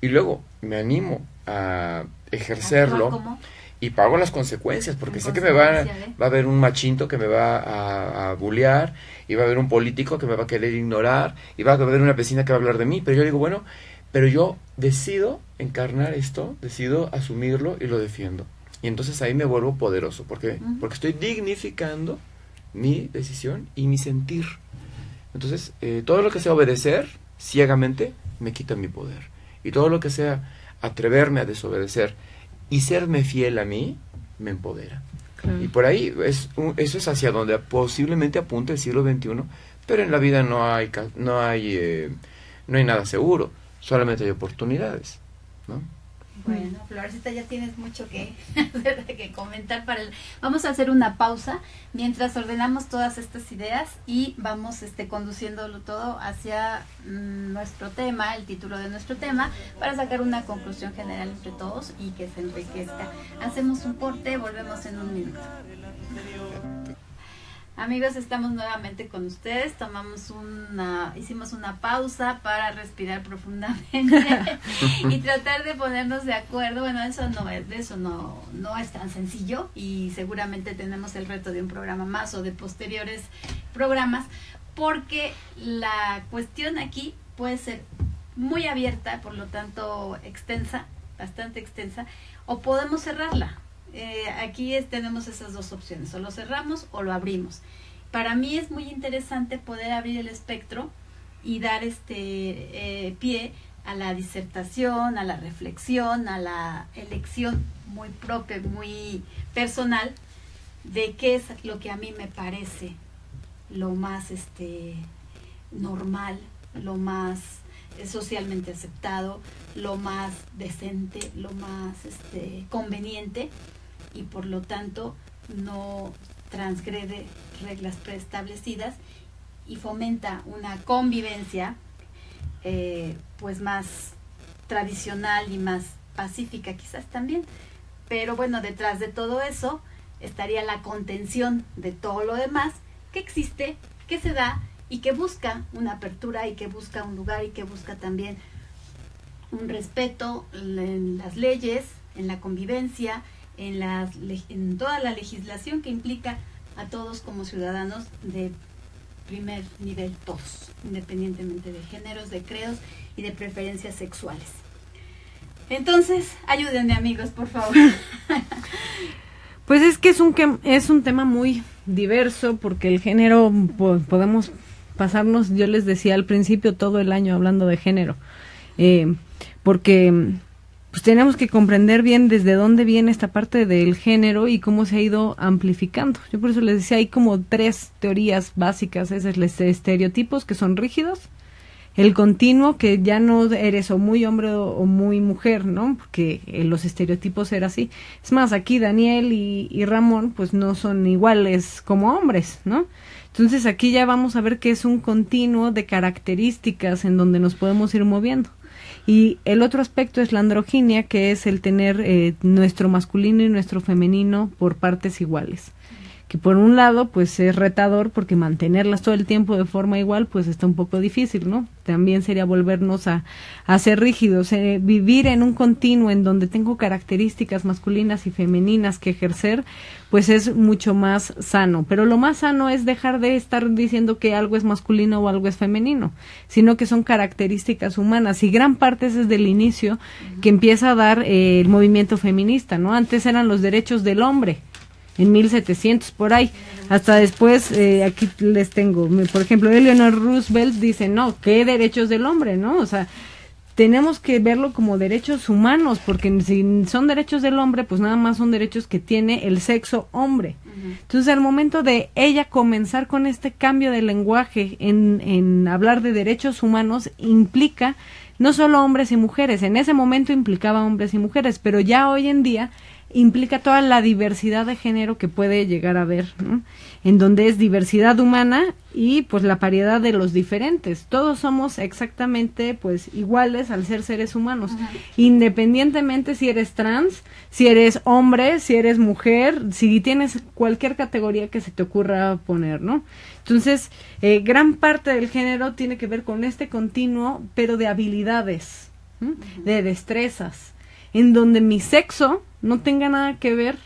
Y luego me animo a ejercerlo y pago las consecuencias, porque sé que va a haber un machinto que me va a bullear, y va a haber un político que me va a querer ignorar, y va a haber una vecina que va a hablar de mí, pero yo digo, bueno, pero yo decido encarnar esto, decido asumirlo y lo defiendo. Y entonces ahí me vuelvo poderoso. ¿Por qué? Porque estoy dignificando mi decisión y mi sentir. Entonces, todo lo que sea obedecer ciegamente me quita mi poder. Y todo lo que sea atreverme a desobedecer y serme fiel a mí, me empodera. Claro. Y por ahí, eso es hacia donde posiblemente apunta el siglo XXI, pero en la vida no hay nada seguro, solamente hay oportunidades, ¿no? Bueno, Florecita, ya tienes mucho que comentar vamos a hacer una pausa mientras ordenamos todas estas ideas y vamos conduciéndolo todo hacia nuestro tema, el título de nuestro tema, para sacar una conclusión general entre todos y que se enriquezca. Hacemos un corte, volvemos en un minuto. Amigos, estamos nuevamente con ustedes. Hicimos una pausa para respirar profundamente y tratar de ponernos de acuerdo. Bueno, eso no es tan sencillo y seguramente tenemos el reto de un programa más o de posteriores programas, porque la cuestión aquí puede ser muy abierta, por lo tanto extensa, bastante extensa, o podemos cerrarla. Aquí tenemos esas dos opciones, o lo cerramos o lo abrimos. Para mí es muy interesante poder abrir el espectro y dar pie a la disertación, a la reflexión, a la elección muy propia, muy personal de qué es lo que a mí me parece lo más normal, lo más socialmente aceptado, lo más decente, lo más conveniente, y por lo tanto no transgrede reglas preestablecidas y fomenta una convivencia pues más tradicional y más pacífica quizás también. Pero bueno, detrás de todo eso estaría la contención de todo lo demás que existe, que se da y que busca una apertura y que busca un lugar y que busca también un respeto en las leyes, en la convivencia, en toda la legislación que implica a todos como ciudadanos de primer nivel, todos, independientemente de géneros, de credos y de preferencias sexuales. Entonces, ayúdenme amigos, por favor. Pues es que es un tema muy diverso, porque el género podemos pasarnos, yo les decía al principio, todo el año hablando de género, porque pues tenemos que comprender bien desde dónde viene esta parte del género y cómo se ha ido amplificando. Yo por eso les decía, hay como 3 teorías básicas. Esos los estereotipos, que son rígidos; el continuo, que ya no eres o muy hombre o muy mujer, ¿no? Porque los estereotipos eran así. Es más, aquí Daniel y Ramón pues no son iguales como hombres, ¿no? Entonces aquí ya vamos a ver que es un continuo de características en donde nos podemos ir moviendo. Y el otro aspecto es la androginia, que es el tener nuestro masculino y nuestro femenino por partes iguales. Que por un lado pues es retador, porque mantenerlas todo el tiempo de forma igual pues está un poco difícil, ¿no? También sería volvernos a ser rígidos, vivir en un continuo en donde tengo características masculinas y femeninas que ejercer, pues es mucho más sano. Pero lo más sano es dejar de estar diciendo que algo es masculino o algo es femenino, sino que son características humanas, y gran parte es desde el inicio que empieza a dar el movimiento feminista, ¿no? Antes eran los derechos del hombre, en 1700 por ahí, hasta después, aquí les tengo, por ejemplo, Eleanor Roosevelt dice, no, ¿qué derechos del hombre, no? O sea, tenemos que verlo como derechos humanos, porque si son derechos del hombre, pues nada más son derechos que tiene el sexo hombre. Entonces, al momento de ella comenzar con este cambio de lenguaje en hablar de derechos humanos, implica no solo hombres y mujeres. En ese momento implicaba hombres y mujeres, pero ya hoy en día implica toda la diversidad de género que puede llegar a haber, ¿no? En donde es diversidad humana y pues la variedad de los diferentes. Todos somos exactamente pues iguales al ser seres humanos, independientemente si eres trans, si eres hombre, si eres mujer, si tienes cualquier categoría que se te ocurra poner, ¿no? Entonces, gran parte del género tiene que ver con este continuo, pero de habilidades, de destrezas, en donde mi sexo no tenga nada que ver,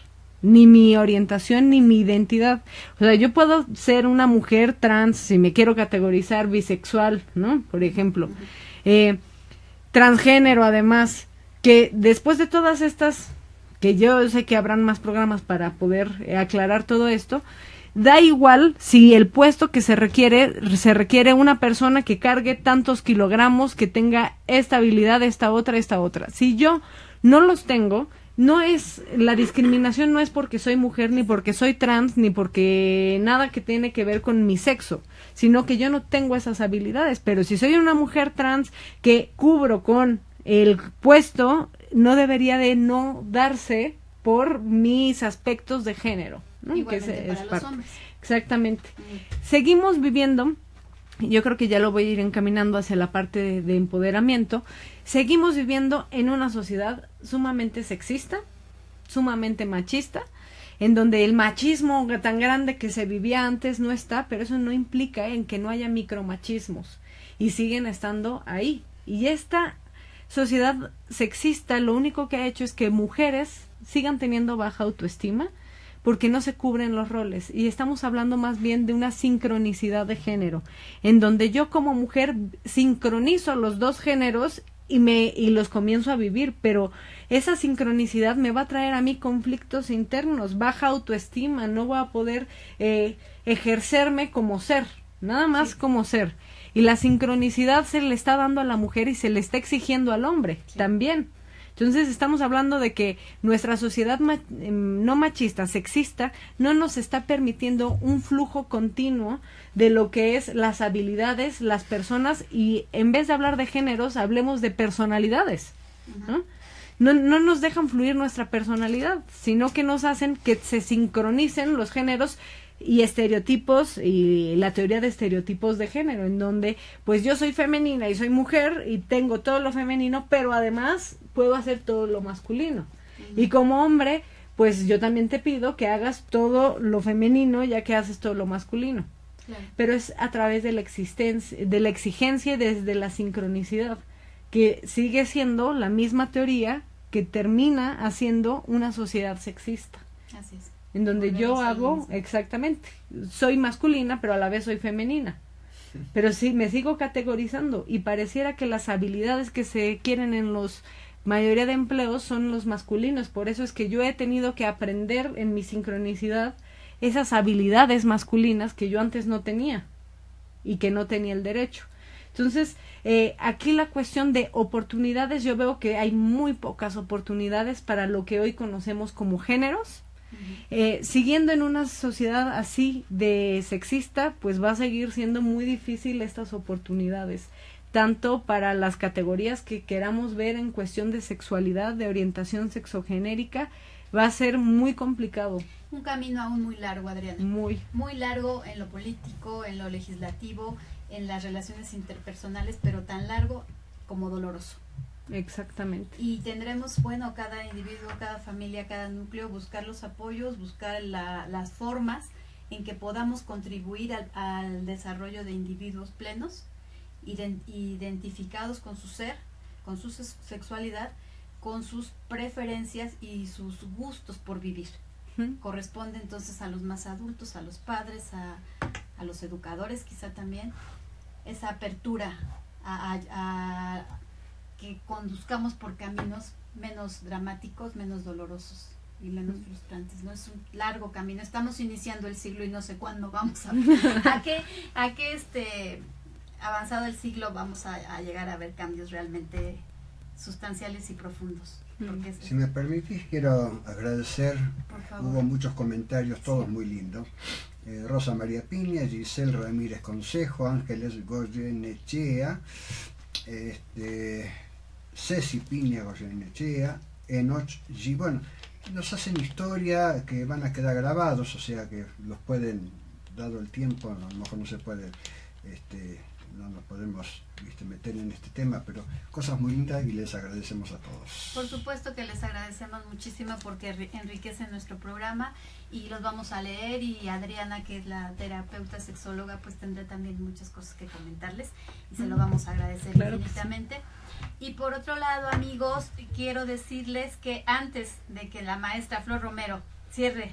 ni mi orientación, ni mi identidad. O sea, yo puedo ser una mujer trans, si me quiero categorizar bisexual, ¿no? Por ejemplo. Transgénero, además, que después de todas estas, que yo sé que habrán más programas para poder aclarar todo esto, da igual si el puesto que se requiere una persona que cargue tantos kilogramos, que tenga esta habilidad, esta otra. Si yo no los tengo, no es, la discriminación no es porque soy mujer, ni porque soy trans, ni porque nada que tiene que ver con mi sexo, sino que yo no tengo esas habilidades. Pero si soy una mujer trans que cubro con el puesto, no debería de no darse por mis aspectos de género, ¿no? Igualmente que para es los hombres. Exactamente. Seguimos viviendo, yo creo que ya lo voy a ir encaminando hacia la parte de empoderamiento. Seguimos viviendo en una sociedad sumamente sexista, sumamente machista, en donde el machismo tan grande que se vivía antes no está, pero eso no implica en que no haya micromachismos, y siguen estando ahí. Y esta sociedad sexista lo único que ha hecho es que mujeres sigan teniendo baja autoestima, porque no se cubren los roles, y estamos hablando más bien de una sincronicidad de género, en donde yo como mujer sincronizo los dos géneros y los comienzo a vivir, pero esa sincronicidad me va a traer a mí conflictos internos, baja autoestima, no voy a poder ejercerme como ser, nada más como ser, y la sincronicidad se le está dando a la mujer y se le está exigiendo al hombre también. Entonces estamos hablando de que nuestra sociedad no machista, sexista, no nos está permitiendo un flujo continuo de lo que es las habilidades, las personas, y en vez de hablar de géneros, hablemos de personalidades, ¿no? No nos dejan fluir nuestra personalidad, sino que nos hacen que se sincronicen los géneros y estereotipos, y la teoría de estereotipos de género, en donde pues yo soy femenina y soy mujer y tengo todo lo femenino, pero además puedo hacer todo lo masculino. Y como hombre, pues yo también te pido que hagas todo lo femenino, ya que haces todo lo masculino. Claro. Pero es a través de la exigencia y desde la sincronicidad, que sigue siendo la misma teoría que termina haciendo una sociedad sexista. Así es. En donde yo hago, exactamente, soy masculina, pero a la vez soy femenina. Pero sí, me sigo categorizando, y pareciera que las habilidades que se quieren en los mayoría de empleos son los masculinos. Por eso es que yo he tenido que aprender en mi sincronicidad esas habilidades masculinas que yo antes no tenía y que no tenía el derecho. Entonces, aquí la cuestión de oportunidades, yo veo que hay muy pocas oportunidades para lo que hoy conocemos como géneros. Siguiendo en una sociedad así de sexista, pues va a seguir siendo muy difícil estas oportunidades, tanto para las categorías que queramos ver en cuestión de sexualidad, de orientación sexogenérica, va a ser muy complicado. Un camino aún muy largo, Adriana. Muy largo en lo político, en lo legislativo, en las relaciones interpersonales, pero tan largo como doloroso. Exactamente. Y tendremos, bueno, cada individuo, cada familia, cada núcleo, buscar los apoyos, buscar las formas en que podamos contribuir al desarrollo de individuos plenos, identificados con su ser, con su sexualidad, con sus preferencias y sus gustos por vivir. Corresponde entonces a los más adultos, a los padres, a los educadores quizá también, esa apertura a que conduzcamos por caminos menos dramáticos, menos dolorosos y menos frustrantes. No es un largo camino, estamos iniciando el siglo y no sé cuándo vamos a qué avanzado el siglo vamos a llegar a ver cambios realmente sustanciales y profundos. Si me permitís, quiero agradecer, Por favor. hubo muchos comentarios, todos muy lindos. Rosa María Piña, Giselle Ramírez Consejo, Ángeles Goyenechea, Ceci Piña Goyenechea, Enoch G. Bueno, nos hacen historia que van a quedar grabados, o sea que los pueden, dado el tiempo, a lo mejor no se puede, no nos podemos meter en este tema, pero cosas muy lindas y les agradecemos a todos. Por supuesto que les agradecemos muchísimo porque enriquecen nuestro programa y los vamos a leer, y Adriana, que es la terapeuta sexóloga, pues tendrá también muchas cosas que comentarles y se lo vamos a agradecer infinitamente. Y por otro lado, amigos, quiero decirles que antes de que la maestra Flor Romero cierre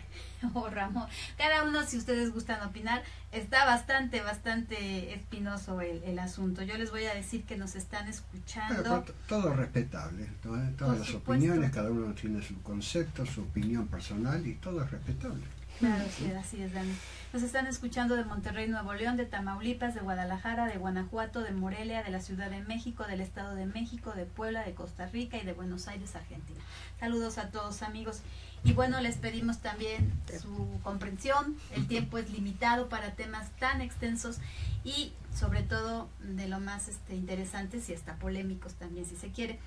o Ramón, cada uno, si ustedes gustan opinar, está bastante espinoso el asunto. Yo les voy a decir que nos están escuchando. Pero todo respetable, todas las opiniones, cada uno tiene su concepto, su opinión personal y todo es respetable. Claro, sí, así es, Dani. Nos están escuchando de Monterrey, Nuevo León, de Tamaulipas, de Guadalajara, de Guanajuato, de Morelia, de la Ciudad de México, del Estado de México, de Puebla, de Costa Rica y de Buenos Aires, Argentina. Saludos a todos, amigos. Y bueno, les pedimos también su comprensión. El tiempo es limitado para temas tan extensos y sobre todo de lo más interesantes y hasta polémicos también, si se quiere.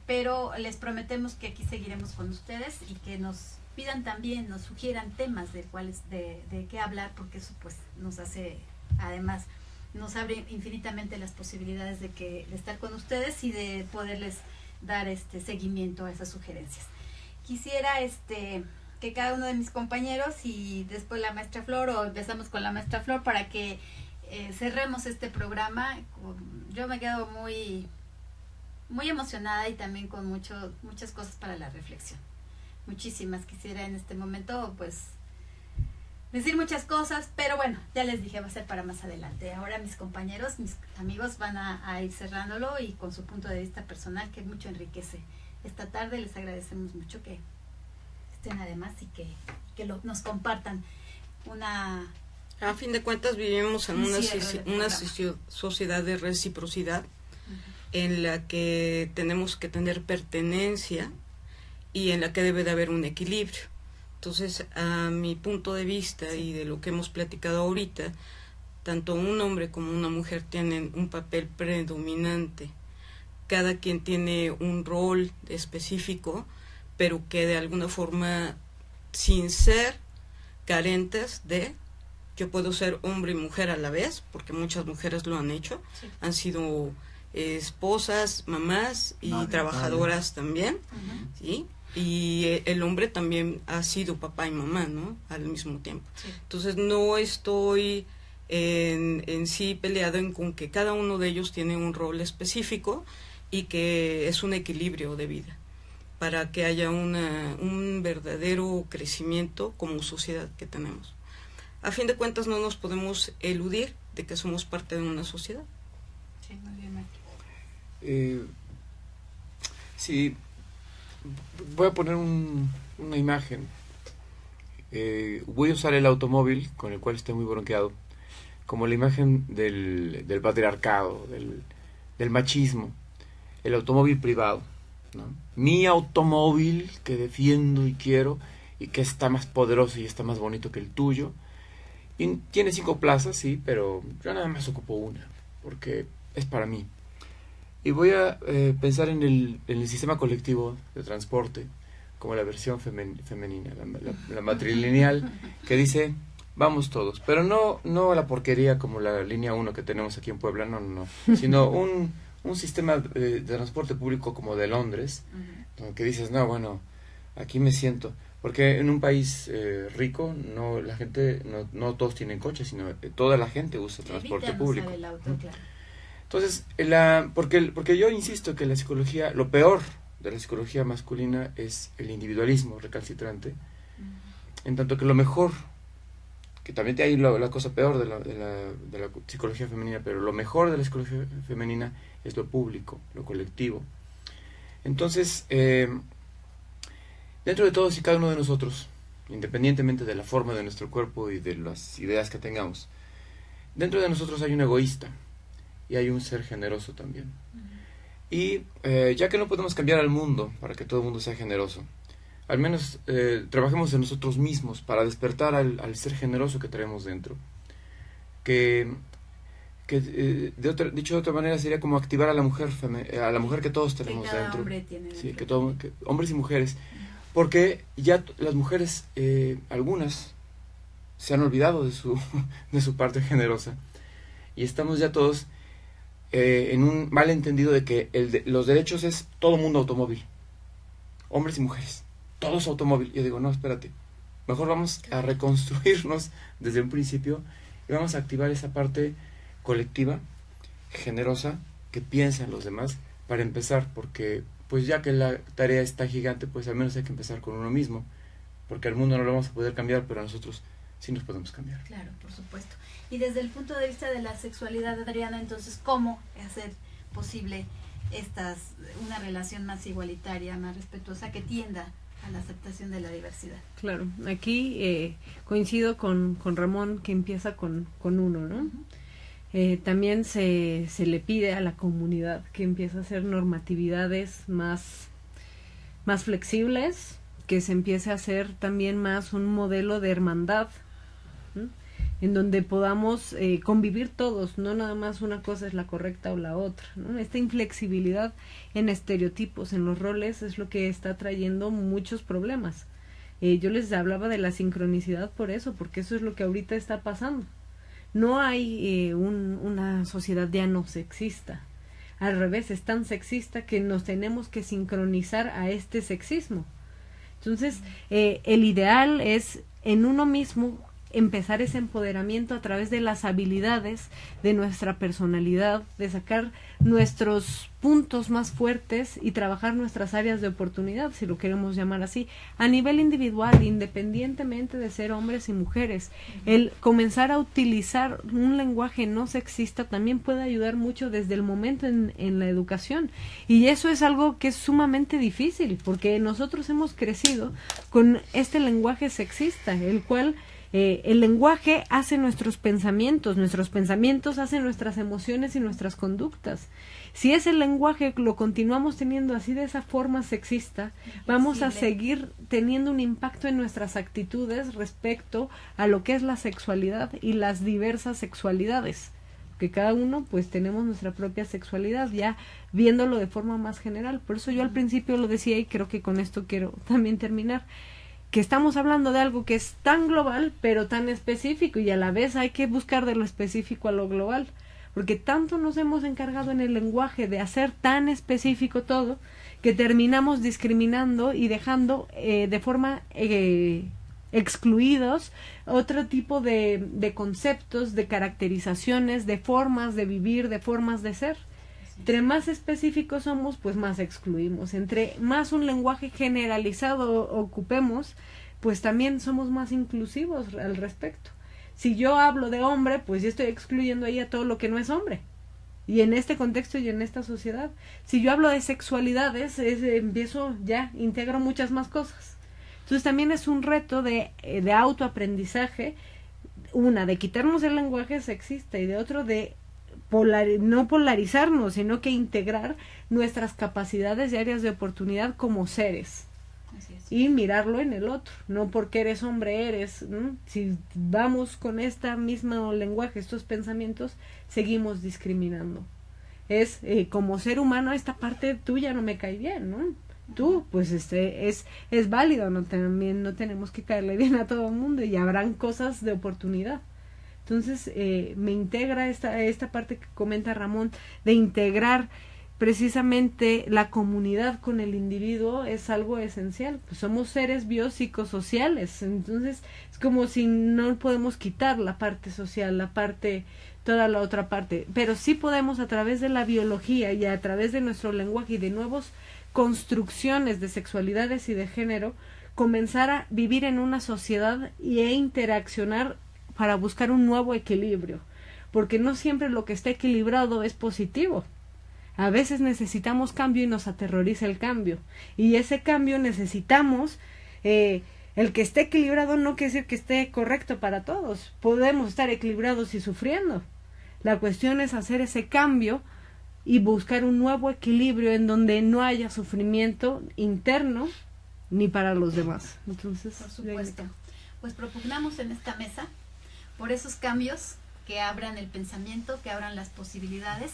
Pero les prometemos que aquí seguiremos con ustedes y que nos pidan también, nos sugieran temas de qué hablar, porque eso pues nos hace, además, nos abre infinitamente las posibilidades de estar con ustedes y de poderles dar seguimiento a esas sugerencias. Quisiera que cada uno de mis compañeros y después la maestra Flor, o empezamos con la maestra Flor para que cerremos este programa. Yo me quedo muy emocionada y también con muchas cosas para la reflexión. Muchísimas quisiera en este momento pues decir muchas cosas, pero bueno, ya les dije, va a ser para más adelante. Ahora mis compañeros, mis amigos van a ir cerrándolo y con su punto de vista personal que mucho enriquece. Esta tarde les agradecemos mucho que estén además y que nos compartan una... A fin de cuentas vivimos en una sociedad de reciprocidad en la que tenemos que tener pertenencia y en la que debe de haber un equilibrio. Entonces, a mi punto de vista y de lo que hemos platicado ahorita, tanto un hombre como una mujer tienen un papel predominante. Cada quien tiene un rol específico, pero que de alguna forma, sin ser carentes de, yo puedo ser hombre y mujer a la vez, porque muchas mujeres lo han hecho, sí. Han sido esposas, mamás y trabajadoras también, ¿sí? Y el hombre también ha sido papá y mamá, ¿no? Al mismo tiempo. Sí. Entonces no estoy en sí peleado con que cada uno de ellos tiene un rol específico y que es un equilibrio de vida para que haya un verdadero crecimiento como sociedad que tenemos. A fin de cuentas no nos podemos eludir de que somos parte de una sociedad. Sí, muy bien, Martín. Sí, voy a poner una imagen. Voy a usar el automóvil, con el cual estoy muy bronqueado, como la imagen del patriarcado, del machismo. El automóvil privado, ¿no? Mi automóvil que defiendo y quiero, y que está más poderoso y está más bonito que el tuyo. Y tiene 5 plazas, sí, pero yo nada más ocupo una, porque es para mí. Y voy a pensar en el sistema colectivo de transporte, como la versión femenina, la matrilineal, que dice, vamos todos. Pero no la porquería como la línea 1 que tenemos aquí en Puebla, no, sino un sistema de transporte público como de Londres, que dices, no, bueno, aquí me siento. Porque en un país rico, la gente, no todos tienen coches, sino toda la gente usa transporte público. El auto, claro. Entonces, porque yo insisto que la psicología, lo peor de la psicología masculina es el individualismo recalcitrante, en tanto que lo mejor, que también hay la cosa peor de la psicología femenina, pero lo mejor de la psicología femenina es lo público, lo colectivo. Entonces, dentro de todos y cada uno de nosotros, independientemente de la forma de nuestro cuerpo y de las ideas que tengamos, dentro de nosotros hay un egoísta y hay un ser generoso también. Y ya que no podemos cambiar al mundo para que todo el mundo sea generoso, al menos trabajemos en nosotros mismos para despertar al ser generoso que traemos dentro. Dicho de otra manera, sería como activar a la mujer que todos tenemos que cada dentro. Hombre tiene dentro. Sí, que hombres y mujeres. Porque ya las mujeres, algunas, se han olvidado de su parte generosa. Y estamos ya todos en un malentendido de que los derechos es todo mundo automóvil. Hombres y mujeres. Todos automóvil. Yo digo, no, espérate. Mejor vamos a reconstruirnos desde un principio y vamos a activar esa parte colectiva, generosa, que piensa en los demás para empezar, porque pues ya que la tarea está gigante, pues al menos hay que empezar con uno mismo, porque al mundo no lo vamos a poder cambiar, pero a nosotros sí nos podemos cambiar. Claro, por supuesto. Y desde el punto de vista de la sexualidad, Adriana, entonces, ¿cómo hacer posible una relación más igualitaria, más respetuosa, que tienda a la aceptación de la diversidad? Claro, aquí coincido con Ramón, que empieza con uno, ¿no? También se le pide a la comunidad que empiece a hacer normatividades más flexibles, que se empiece a hacer también más un modelo de hermandad, ¿no? En donde podamos convivir todos, no nada más una cosa es la correcta o la otra, ¿no? Esta inflexibilidad en estereotipos, en los roles, es lo que está trayendo muchos problemas. Yo les hablaba de la sincronicidad por eso, porque eso es lo que ahorita está pasando. No hay una sociedad ya no sexista. Al revés, es tan sexista que nos tenemos que sincronizar a este sexismo. Entonces, el ideal es en uno mismo empezar ese empoderamiento a través de las habilidades de nuestra personalidad, de sacar nuestros puntos más fuertes y trabajar nuestras áreas de oportunidad, si lo queremos llamar así, a nivel individual, independientemente de ser hombres y mujeres. El comenzar a utilizar un lenguaje no sexista también puede ayudar mucho desde el momento en la educación, y eso es algo que es sumamente difícil, porque nosotros hemos crecido con este lenguaje sexista, el cual el lenguaje hace nuestros pensamientos hacen nuestras emociones y nuestras conductas. Si ese lenguaje lo continuamos teniendo así, de esa forma sexista, vamos a seguir teniendo un impacto en nuestras actitudes respecto a lo que es la sexualidad y las diversas sexualidades, que cada uno pues tenemos nuestra propia sexualidad, ya viéndolo de forma más general. Por eso yo al principio lo decía, y creo que con esto quiero también terminar, que estamos hablando de algo que es tan global pero tan específico, y a la vez hay que buscar de lo específico a lo global, porque tanto nos hemos encargado en el lenguaje de hacer tan específico todo, que terminamos discriminando y dejando de forma excluidos otro tipo de conceptos, de caracterizaciones, de formas de vivir, de formas de ser. Entre más específicos somos, pues más excluimos. Entre más un lenguaje generalizado ocupemos, pues también somos más inclusivos al respecto. Si yo hablo de hombre, pues yo estoy excluyendo ahí a todo lo que no es hombre. Y en este contexto y en esta sociedad, si yo hablo de sexualidades, integro muchas más cosas. Entonces también es un reto de autoaprendizaje, de quitarnos el lenguaje sexista y de otro de no polarizarnos, sino que integrar nuestras capacidades y áreas de oportunidad como seres. Y mirarlo en el otro, no porque eres hombre eres, ¿no? Si vamos con este mismo lenguaje, estos pensamientos, seguimos discriminando. Es como ser humano, esta parte tuya no me cae bien, ¿no? Tú, pues es válido, también no tenemos que caerle bien a todo el mundo y habrán cosas de oportunidad. Entonces me integra esta parte que comenta Ramón, de integrar precisamente la comunidad con el individuo, es algo esencial. Pues somos seres biopsicosociales, entonces es como si no podemos quitar la parte social, toda la otra parte, pero sí podemos a través de la biología y a través de nuestro lenguaje y de nuevas construcciones de sexualidades y de género, comenzar a vivir en una sociedad e interaccionar para buscar un nuevo equilibrio, porque no siempre lo que está equilibrado es positivo. A veces necesitamos cambio y nos aterroriza el cambio. Y ese cambio necesitamos, el que esté equilibrado no quiere decir que esté correcto para todos. Podemos estar equilibrados y sufriendo. La cuestión es hacer ese cambio y buscar un nuevo equilibrio en donde no haya sufrimiento interno ni para los demás. Entonces, por supuesto. Pues propugnamos en esta mesa por esos cambios que abran el pensamiento, que abran las posibilidades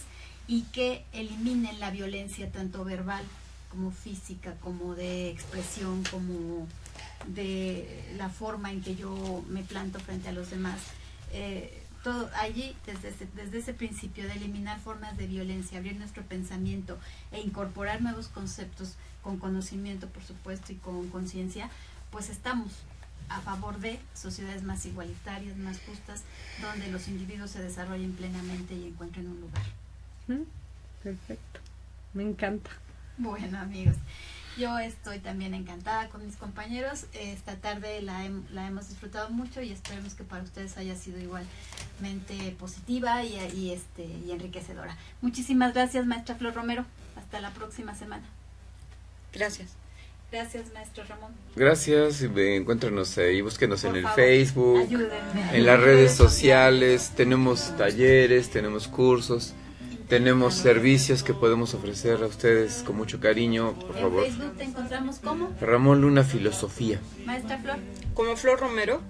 y que eliminen la violencia tanto verbal como física, como de expresión, como de la forma en que yo me planto frente a los demás. Todo allí, desde ese principio de eliminar formas de violencia, abrir nuestro pensamiento e incorporar nuevos conceptos con conocimiento, por supuesto, y con conciencia, pues estamos a favor de sociedades más igualitarias, más justas, donde los individuos se desarrollen plenamente y encuentren un lugar. Perfecto, me encanta. Bueno, amigos, yo estoy también encantada con mis compañeros. Esta tarde la hemos disfrutado mucho y esperemos que para ustedes haya sido igualmente positiva y enriquecedora. Muchísimas gracias, maestra Flor Romero. Hasta la próxima semana. Gracias. Gracias, maestro Ramón. Gracias, encuéntranos ahí, búsquenos en el favor, Facebook, ayúdenme. en las redes sociales, tenemos talleres, tenemos cursos, tenemos servicios que podemos ofrecer a ustedes con mucho cariño, por favor. En Facebook te encontramos como Ramón Luna Filosofía. Maestra Flor. Como Flor Romero.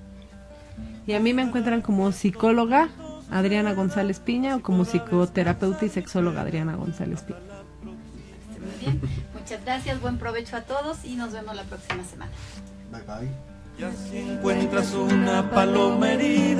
Y a mí me encuentran como psicóloga Adriana González Piña o como psicoterapeuta y sexóloga Adriana González Piña. Muy bien, muchas gracias, buen provecho a todos y nos vemos la próxima semana. Bye bye. Ya si encuentras una palomería